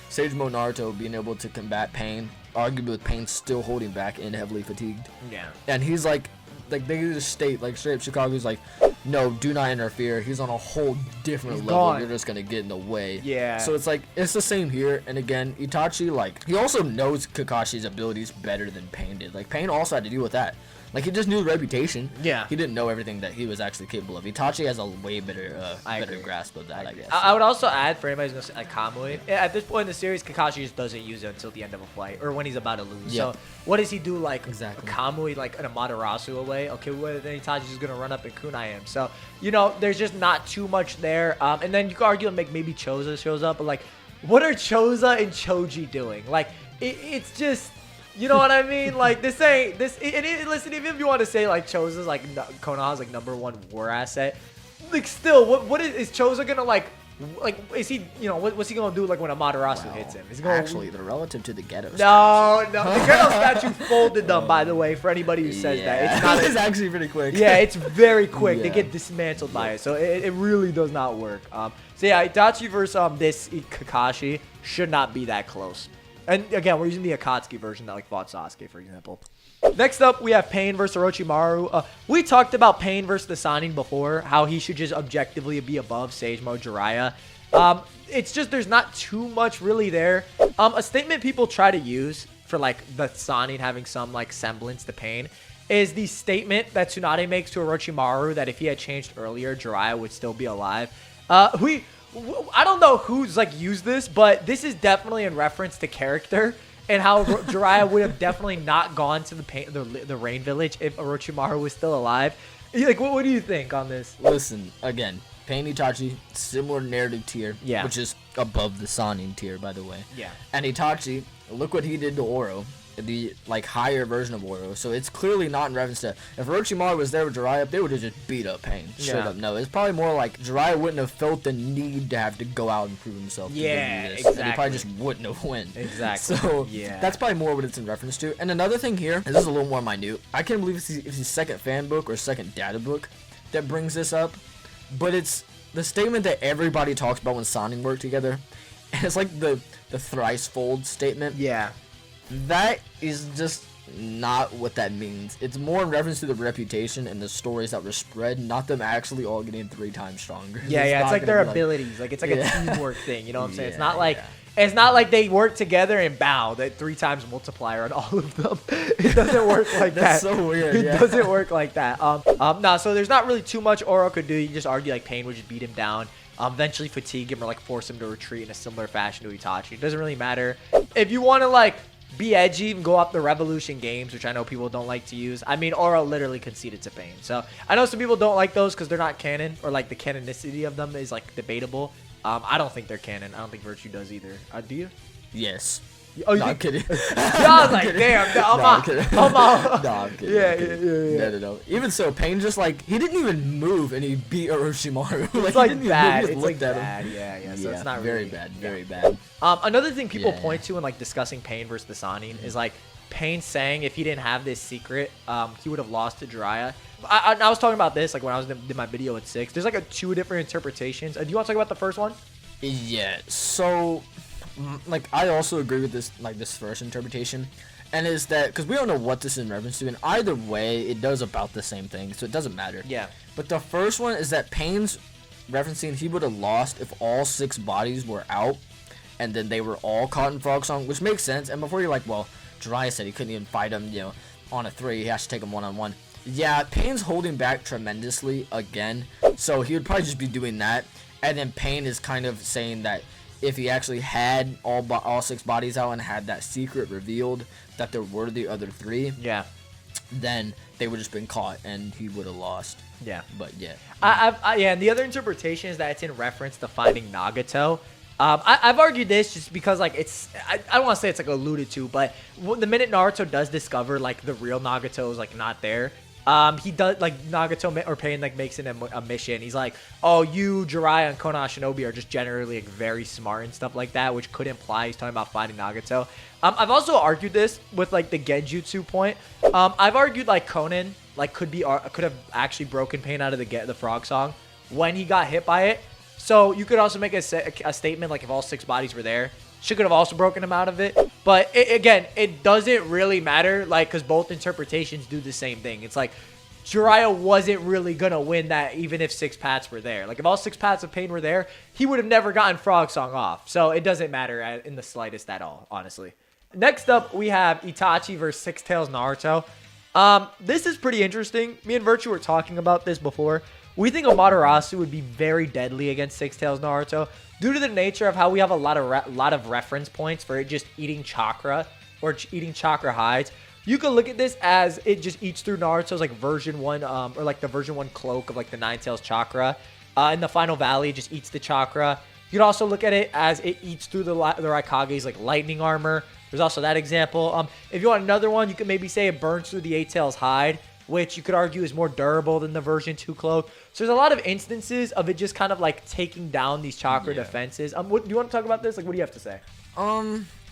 Sage Mode Naruto being able to combat Pain. Arguably with Pain still holding back and heavily fatigued. Yeah. And he's like they just state, like straight up Chicago's like, no, do not interfere. He's on a whole different level. Gone. You're just going to get in the way. Yeah. So it's like, it's the same here. And again, Itachi, like, he also knows Kakashi's abilities better than Pain did. Like, Pain also had to deal with that. Like, he just knew the reputation. Yeah. He didn't know everything that he was actually capable of. Itachi has a way better grasp of that, I guess. I would also add, for anybody who's going to say, like, Kamui, at this point in the series, Kakashi just doesn't use it until the end of a fight, or when he's about to lose. Yep. So, what does he do, like, exactly. Kamui, like, in a Matarasu away? Okay, well, then Itachi's just going to run up and kunai him. So, you know, there's just not too much there. And then you could argue, like, maybe Choza shows up, but, like, what are Choza and Choji doing? Like, it's just... You know what I mean? Like, this ain't this. Listen, even if you want to say like Choza's like Konoha's like #1 war asset, like still, what is Choza gonna like is he, you know, what's he gonna do like when Amaterasu hits him? Is he gonna actually they're relative to the ghetto? No, the ghetto statue folded them. By the way, for anybody who says that, it's not. It's actually pretty quick. Yeah, it's very quick. They get dismantled by it, so it really does not work. So yeah, Itachi versus this Kakashi should not be that close. And again, we're using the Akatsuki version that like fought Sasuke, for example. Next up, we have Pain versus Orochimaru. We talked about Pain versus the Sannin before, how he should just objectively be above Sage Mode Jiraiya. It's just there's not too much really there. A statement people try to use for like the Sannin having some like semblance to Pain is the statement that Tsunade makes to Orochimaru that if he had changed earlier, Jiraiya would still be alive. I don't know who's like used this, but this is definitely in reference to character and how Jiraiya would have definitely not gone to the Rain Village if Orochimaru was still alive. Like, what do you think on this? Listen, again, Pain Itachi, similar narrative tier, Yeah. which is above the Sannin tier, by the way. Yeah. And Itachi, look what he did to Oro, the like higher version of Oro. So it's clearly not in reference to if Orochimaru was there with Jiraiya, they would have just beat up Pain. Straight Yeah. up, no. It's probably more like Jiraiya wouldn't have felt the need to have to go out and prove himself. Yeah, to do this, exactly. And he probably just wouldn't have won. Exactly. So Yeah. that's probably more what it's in reference to. And another thing here, and this is a little more minute. I can't believe it's his second fan book or second data book that brings this up, but it's the statement that everybody talks about when Sannin work together, and it's like the thrice fold statement. Yeah. That is just not what that means. It's more in reference to the reputation and the stories that were spread, not them actually all getting 3 times stronger. Yeah, it's not like gonna their be abilities. Like, it's like Yeah. a teamwork thing. You know what I'm saying? It's Yeah, not like yeah. it's not like they work together and bow that 3 times multiplier on all of them. It doesn't work like That's that. so weird. It Yeah. doesn't work like that. No, so there's not really too much Oro could do. You just argue like Pain would just beat him down. Eventually fatigue him or like force him to retreat in a similar fashion to Itachi. It doesn't really matter. If you want to like be edgy and go off the Revolution games, which I know people don't like to use. I mean, Oro literally conceded to Pain. So I know some people don't like those because they're not canon, or like the canonicity of them is like debatable. I don't think they're canon. I don't think Virtue does either. Do you? Yes. Oh, you No, I'm think? kidding. Yeah, I was like, damn, I'm I'm kidding. out. No, I'm kidding. Yeah, I'm kidding. yeah. No. Even so, Pain just like he didn't even move and he beat Orochimaru. It's he like didn't even bad. move, he It's just like looked at him. bad. Yeah. So it's not very really bad. yeah. Very bad. Another thing people Yeah. point to in like discussing Pain versus the Sannin is like Pain saying if he didn't have this secret, he would have lost to Jiraiya. I was talking about this like when I was in my video at 6. There's like 2 different interpretations. Do you want to talk about the first one? Yeah. So, like, I also agree with this, like, this first interpretation, and is that because we don't know what this is in reference to, and either way, it does about the same thing, so it doesn't matter. Yeah. But the first one is that Pain's referencing he would have lost if all 6 bodies were out, and then they were all caught in Frog Song, which makes sense. And before you're like, well, Jiraiya said he couldn't even fight him, on a 3, he has to take him 1-on-1. Yeah, Pain's holding back tremendously again, so he would probably just be doing that. And then Pain is kind of saying that if he actually had all 6 bodies out and had that secret revealed that there were the other 3, Yeah. then they would just been caught and he would have lost. Yeah. But yeah. Yeah, and the other interpretation is that it's in reference to finding Nagato. I've argued this just because like I don't want to say it's like alluded to, but the minute Naruto does discover like the real Nagato is like not there, he does like Nagato or Pain like makes it a mission. He's like, oh, you, Jiraiya, and Konoha Shinobi are just generally like very smart and stuff like that, which could imply he's talking about finding Nagato. I've also argued this with like the Genjutsu point. I've argued like Conan like could have actually broken Pain out of the Frog Song when he got hit by it. So you could also make a statement like if all 6 bodies were there, she could have also broken him out of it. But again, it doesn't really matter, like, because both interpretations do the same thing. It's like Jiraiya wasn't really gonna win that even if 6 Pats were there. Like if all 6 Pats of Pain were there, he would have never gotten Frog Song off. So it doesn't matter in the slightest at all, honestly. Next up, we have Itachi versus Six Tails Naruto. This is pretty interesting. Me and Virtue were talking about this before. We think Amaterasu would be very deadly against Six Tails Naruto due to the nature of how we have a lot of reference points for it just eating chakra or eating chakra hides. You could look at this as it just eats through Naruto's like version 1 or like the version 1 cloak of like the Nine Tails chakra. In the Final Valley, it just eats the chakra. You could also look at it as it eats through the Raikage's like lightning armor. There's also that example. If you want another one, you could maybe say it burns through the Eight Tails hide, which you could argue is more durable than the version 2 cloak. So there's a lot of instances of it just kind of like taking down these chakra defenses. What do you want to talk about this? Like, what do you have to say?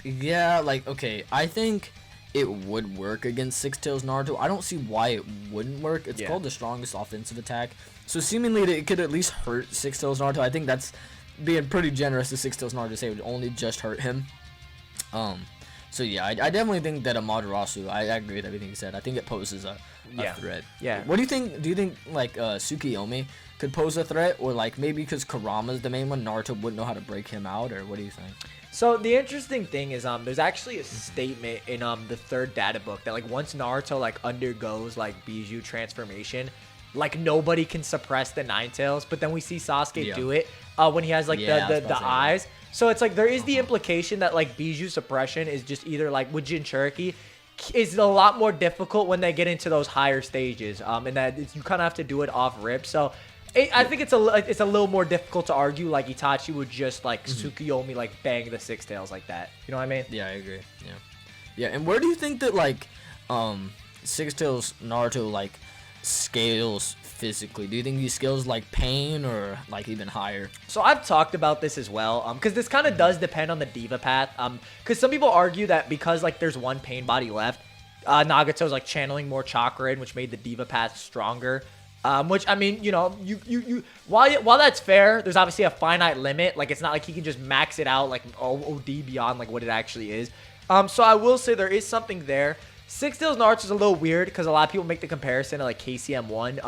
Yeah, like, okay, I think it would work against Six Tails Naruto. I don't see why it wouldn't work. It's called the strongest offensive attack. So seemingly it could at least hurt Six Tails Naruto. I think that's being pretty generous to Six Tails Naruto to say it would only just hurt him. So yeah, I definitely think that Amaterasu, I agree with everything you said. I think it poses a threat. Yeah. What do you think? Do you think like Tsukiyomi could pose a threat, or like maybe because Kurama's the main one, Naruto wouldn't know how to break him out, or what do you think? So the interesting thing is there's actually a statement in the third data book that like once Naruto like undergoes like Bijou transformation, like nobody can suppress the Nine Tails, but then we see Sasuke do it when he has like the eyes. So it's like there is the implication that like Bijou suppression is just either like with Jinchuriki is a lot more difficult when they get into those higher stages, and that you kind of have to do it off rip. So I think it's a little more difficult to argue like Itachi would just like Tsukiyomi like bang the Six Tails like that. You know what I mean? Yeah, I agree. Yeah. And where do you think that like Six Tails Naruto like scales physically? Do you think he scales like pain or like even higher? So I've talked about this as well, because this kind of does depend on the diva path, because some people argue that because like there's one pain body left, Nagato's like channeling more chakra in, which made the diva path stronger. Which I mean, you know, you while that's fair, there's obviously a finite limit. Like it's not like he can just max it out like OD beyond like what it actually is. So I will say there is something there. Six Tails Naruto is a little weird because a lot of people make the comparison to like KCM1.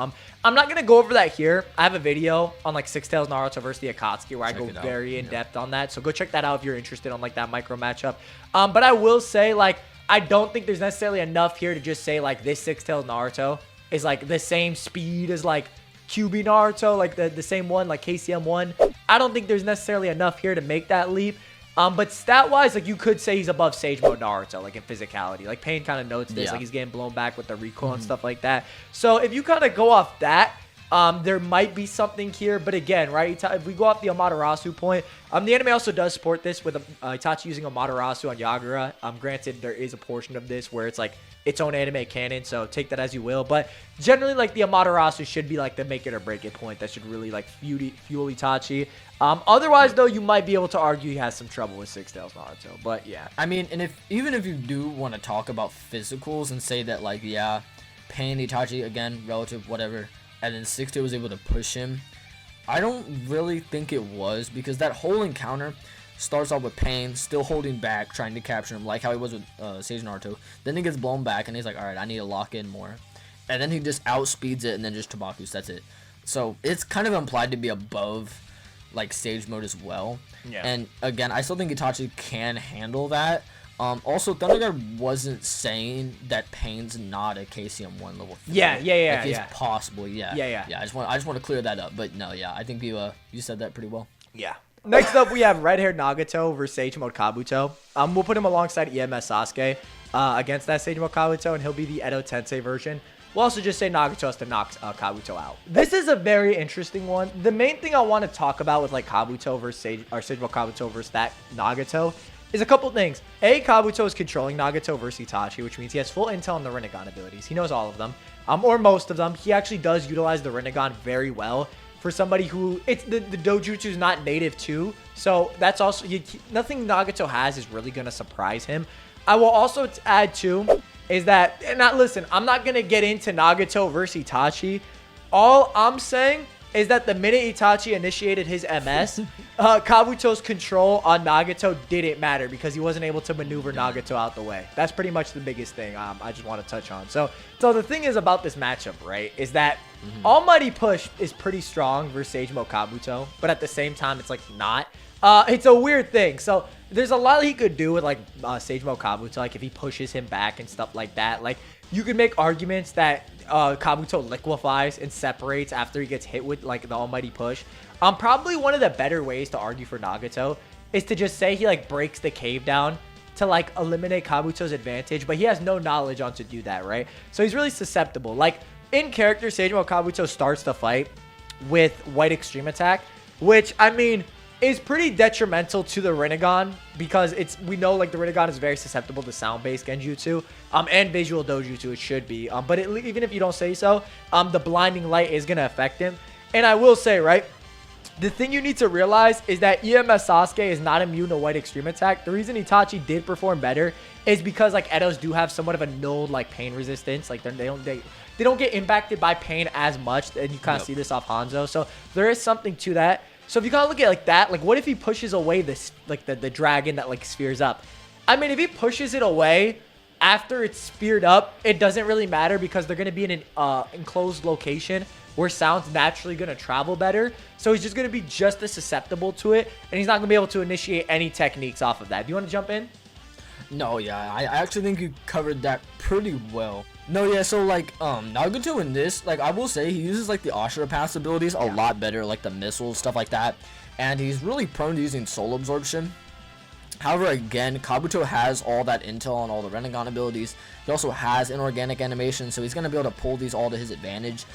I'm not gonna go over that here. I have a video on like Six Tails Naruto versus the Akatsuki where I go very in depth on that. So go check that out if you're interested on like that micro matchup. But I will say like I don't think there's necessarily enough here to just say like this Six Tails Naruto is like the same speed as like QB Naruto, like the same one, like KCM1. I don't think there's necessarily enough here to make that leap. But stat-wise, like you could say he's above Sage Mode Naruto, like in physicality. Like Pain kind of notes this, like he's getting blown back with the recoil and stuff like that. So if you kind of go off that, there might be something here. But again, right, if we go off the Amaterasu point, the anime also does support this with Itachi using Amaterasu on Yagura. Granted, there is a portion of this where it's like its own anime canon, so take that as you will. But generally, like the Amaterasu should be like the make it or break it point that should really like fuel Itachi. Otherwise, though, you might be able to argue he has some trouble with Six Tails Naruto. But yeah, I mean, and even if you do want to talk about physicals and say that like Pain Itachi again relative whatever, and then Six Tails was able to push him, I don't really think it was, because that whole encounter starts off with Pain still holding back, trying to capture him, like how he was with Sage Naruto. Then he gets blown back, and he's like, all right, I need to lock in more. And then he just outspeeds it, and then just Tabakus, that's it. So it's kind of implied to be above like Sage Mode as well. Yeah. And again, I still think Itachi can handle that. Also, ThunderGod wasn't saying that Pain's not a KCM1 level 3. Yeah. Like it's possible, Yeah, I just want to clear that up. But no, I think you said that pretty well. Yeah. Next up, we have red-haired Nagato versus Sage Mode Kabuto. We'll put him alongside EMS Sasuke against that Sage Mode Kabuto, and he'll be the Edo Tensei version. We'll also just say Nagato has to knock Kabuto out. This is a very interesting one. The main thing I want to talk about with like Kabuto versus Sage Mode Kabuto versus that Nagato is a couple things. A, Kabuto is controlling Nagato versus Itachi, which means he has full intel on the Rinnegan abilities. He knows all of them, or most of them. He actually does utilize the Rinnegan very well. For somebody who the dojutsu is not native to, so that's also nothing Nagato has is really gonna surprise him. I will also add too is that, and listen, I'm not gonna get into Nagato versus Itachi. All I'm saying is that the minute Itachi initiated his MS, Kabuto's control on Nagato didn't matter because he wasn't able to maneuver Nagato out the way. That's pretty much the biggest thing I just want to touch on. So the thing is about this matchup, right, is that Almighty Push is pretty strong versus Sage Mode Kabuto, but at the same time, it's like not. It's a weird thing. So there's a lot he could do with like Sage Mode Kabuto, like if he pushes him back and stuff like that. Like you could make arguments that Kabuto liquefies and separates after he gets hit with like the Almighty Push. Probably one of the better ways to argue for Nagato is to just say he like breaks the cave down to like eliminate Kabuto's advantage, but he has no knowledge on to do that, right? So he's really susceptible. Like in character, Sage Mode Kabuto starts the fight with White Extreme Attack, which I mean is pretty detrimental to the Rinnegan because we know like the Rinnegan is very susceptible to sound-based genjutsu and visual dojutsu. It should be, but even if you don't say so, the blinding light is gonna affect him. And I will say, right, the thing you need to realize is that EMS Sasuke is not immune to White Extreme Attack. The reason Itachi did perform better is because like Edos do have somewhat of a null like pain resistance. Like they don't get impacted by pain as much, and you kind of see this off Hanzo. So there is something to that. So if you kind of look at it like that, like what if he pushes away this like the dragon that like spheres up? I mean, if he pushes it away after it's speared up, it doesn't really matter because they're going to be in an enclosed location where sound's naturally going to travel better. So he's just going to be just as susceptible to it, and he's not going to be able to initiate any techniques off of that. Do you want to jump in? No, yeah, I actually think you covered that pretty well. No, yeah, so like, Nagato in this, like, I will say he uses like the Ashura Pass abilities a lot better, like the missiles, stuff like that, and he's really prone to using soul absorption. However, again, Kabuto has all that intel on all the Rinnegan abilities. He also has inorganic animation, so he's going to be able to pull these all to his advantage.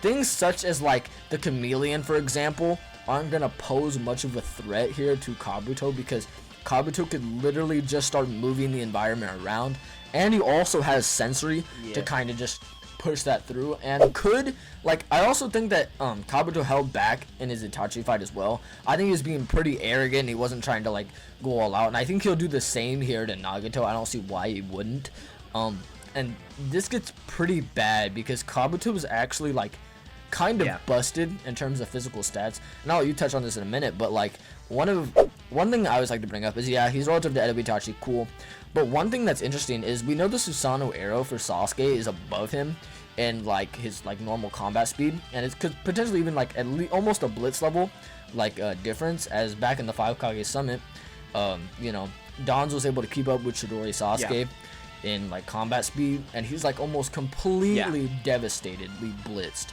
Things such as like the chameleon, for example, aren't going to pose much of a threat here to Kabuto because Kabuto could literally just start moving the environment around. And he also has sensory to kind of just push that through, and could, like, I also think that Kabuto held back in his Itachi fight as well. I think he was being pretty arrogant and he wasn't trying to like go all out, and I think he'll do the same here to Nagato. I don't see why he wouldn't. And this gets pretty bad because Kabuto is actually like kind of busted in terms of physical stats, and I'll let you touch on this in a minute, but like one thing I always like to bring up is, yeah, he's relative to Itachi, cool, but one thing that's interesting is we know the Susanoo arrow for Sasuke is above him in like his like normal combat speed, and it could potentially even like at least almost a blitz level like difference, as back in the 5 Kage Summit, you know, Danzo was able to keep up with Chidori Sasuke in like combat speed, and he's like almost completely devastatedly blitzed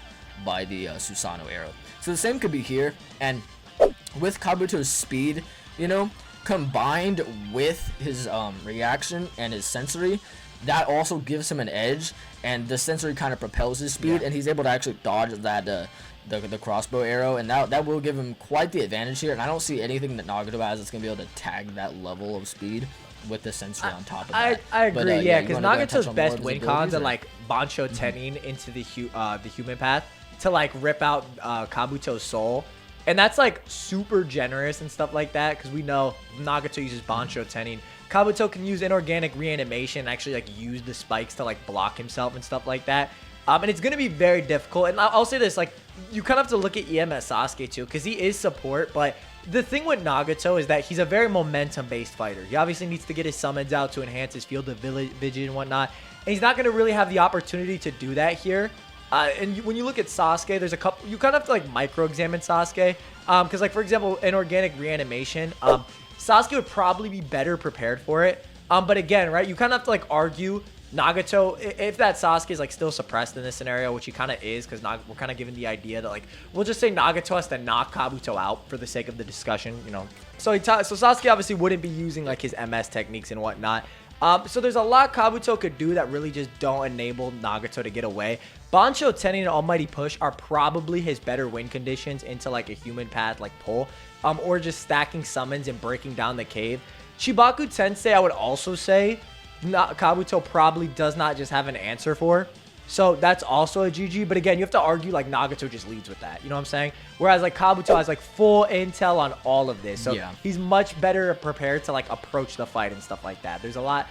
by the Susanoo arrow. So the same could be here, and with Kabuto's speed, you know, combined with his reaction and his sensory, that also gives him an edge, and the sensory kind of propels his speed, and he's able to actually dodge that the crossbow arrow, and that will give him quite the advantage here. And I don't see anything that Nagato has that's gonna be able to tag that level of speed with the sensory on top of that. I agree, but, yeah, because Nagato's best win cons are like Bancho Tenin into the human path to like rip out Kabuto's soul. And that's like super generous and stuff like that, because we know Nagato uses Bancho Tenin. Kabuto can use inorganic reanimation and actually like use the spikes to like block himself and stuff like that. And it's going to be very difficult. And I'll say this, like, you kind of have to look at EM as Sasuke too, because he is support. But the thing with Nagato is that he's a very momentum-based fighter. He obviously needs to get his summons out to enhance his field of vision and whatnot. And he's not going to really have the opportunity to do that here. When you look at Sasuke, there's a couple, you kind of have to like micro-examine Sasuke. Because like, for example, inorganic reanimation, Sasuke would probably be better prepared for it. But again, right, you kind of have to like argue Nagato, if that Sasuke is like still suppressed in this scenario, which he kind of is, because we're kind of given the idea that like, we'll just say Nagato has to knock Kabuto out for the sake of the discussion, you know. So Sasuke obviously wouldn't be using like his MS techniques and whatnot. So there's a lot Kabuto could do that really just don't enable Nagato to get away. Bancho Tenin and Almighty Push are probably his better win conditions into like a human path like pull, or just stacking summons and breaking down the cave. Chibaku Tensei, I would also say Kabuto probably does not just have an answer for. So that's also a GG. But again, you have to argue like Nagato just leads with that. You know what I'm saying? Whereas like Kabuto has like full intel on all of this. So he's much better prepared to like approach the fight and stuff like that. There's a lot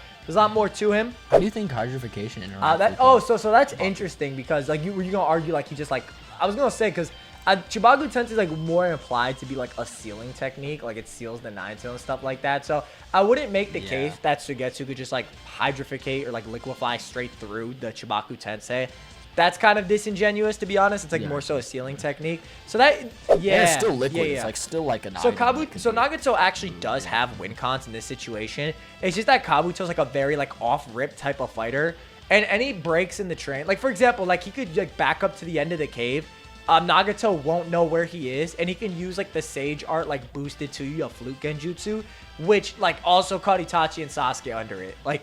more to him. How do you think hydrification interacts? So that's interesting, because like were you gonna argue like he just like, I was gonna say, because Chibaku Tensei is like more implied to be like a sealing technique, like it seals the nine tail and stuff like that. So I wouldn't make the case that Suigetsu could just like hydrificate or like liquefy straight through the Chibaku Tensei. That's kind of disingenuous, to be honest. It's like more so a sealing technique. So that and it's still liquid. It's like still like an so Nagato actually does have win cons in this situation. It's just that Kabuto's like a very like off-rip type of fighter, and any breaks in the train, like for example, like he could like back up to the end of the cave. Nagato won't know where he is, and he can use like the Sage Art like boosted to you, a Flute Genjutsu, which like also caught Itachi and Sasuke under it. Like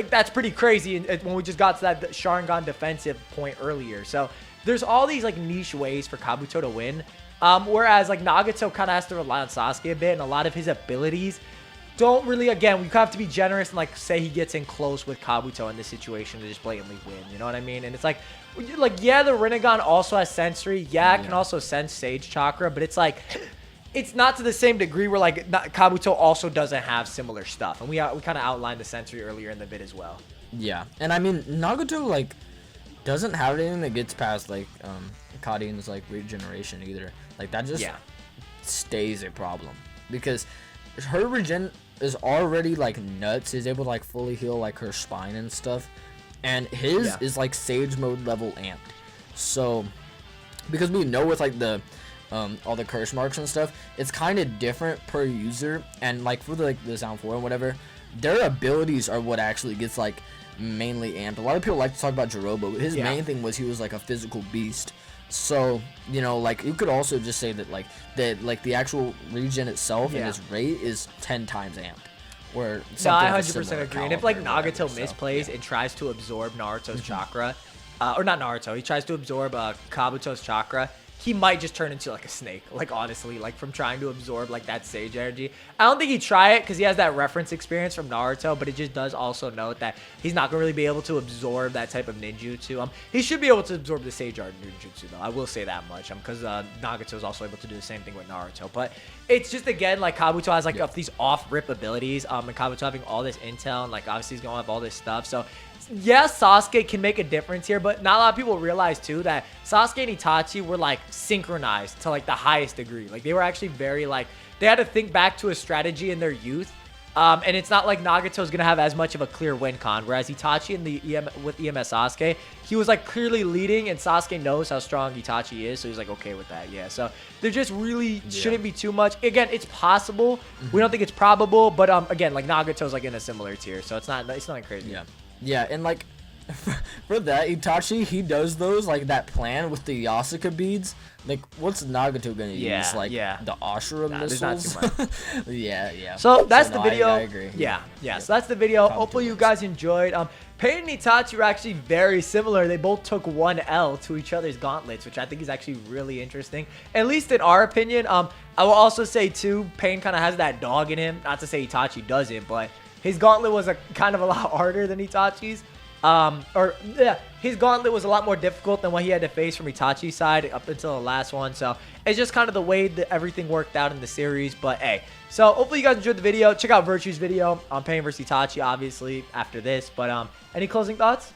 that's pretty crazy when we just got to that Sharingan defensive point earlier. So there's all these like niche ways for Kabuto to win, whereas like Nagato kind of has to rely on Sasuke a bit, and a lot of his abilities don't really, again, we have to be generous and like say he gets in close with Kabuto in this situation to just blatantly win, you know what I mean? And it's like yeah, the Rinnegan also has sensory, it can also sense Sage Chakra, but it's like, it's not to the same degree where like Kabuto also doesn't have similar stuff, and we kind of outlined the sensory earlier in the vid as well. Yeah, and I mean Nagato like doesn't have anything that gets past like Kadin's like regeneration either. Like that just stays a problem, because her regen is already like nuts. He's able to like fully heal like her spine and stuff, and his is like Sage mode level amped. So because we know with like the all the curse marks and stuff, it's kind of different per user, and like for the Sound 4 and whatever, their abilities are what actually gets like mainly amped. A lot of people like to talk about Jirobo, but his main thing was he was like a physical beast. So, you know, like you could also just say that like the actual regen itself and his rate is 10 times amped. Where no, I 100% agree. And if like Nagato misplays and tries to absorb Naruto's chakra, or not Naruto, he tries to absorb Kabuto's chakra, he might just turn into like a snake, like honestly, like from trying to absorb like that sage energy. I don't think he'd try it because he has that reference experience from Naruto, but it just does also note that he's not gonna really be able to absorb that type of ninjutsu. He should be able to absorb the sage art ninjutsu though, I will say that much, because Nagato is also able to do the same thing with Naruto. But it's just, again, like Kabuto has like these off-rip abilities, and Kabuto having all this intel, and like obviously he's gonna have all this stuff, so yeah, Sasuke can make a difference here, but not a lot of people realize too that Sasuke and Itachi were like synchronized to like the highest degree. Like they were actually very like, they had to think back to a strategy in their youth. And it's not like Nagato's gonna have as much of a clear win con, whereas Itachi in the with EMS Sasuke, he was like clearly leading, and Sasuke knows how strong Itachi is, so he's like okay with that. Yeah, so there just really shouldn't be too much. Again, it's possible. We don't think it's probable, but again, like Nagato's like in a similar tier, so it's not crazy. Yeah, and like for that, Itachi, he does those like that plan with the Yasuka beads. Like, what's Nagato gonna use? Like the Ashura missiles? There's not too much. yeah. So that's the video. I agree. Yeah. So that's the video. Hopefully you guys enjoyed. Pain and Itachi were actually very similar. They both took 1 L to each other's gauntlets, which I think is actually really interesting, at least in our opinion. I will also say too, Pain kind of has that dog in him. Not to say Itachi doesn't, but his gauntlet was kind of a lot harder than Itachi's. His gauntlet was a lot more difficult than what he had to face from Itachi's side up until the last one. So it's just kind of the way that everything worked out in the series. But hey, so hopefully you guys enjoyed the video. Check out Virtue's video on Pain vs Itachi, obviously, after this. But any closing thoughts?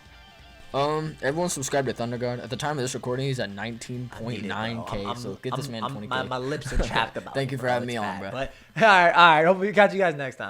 Everyone subscribe to ThunderGod. At the time of this recording, he's at 19.9K. So get this man 20K. My lips are chapped about it. Thank you for having me on, bro. But all right. Hope we catch you guys next time.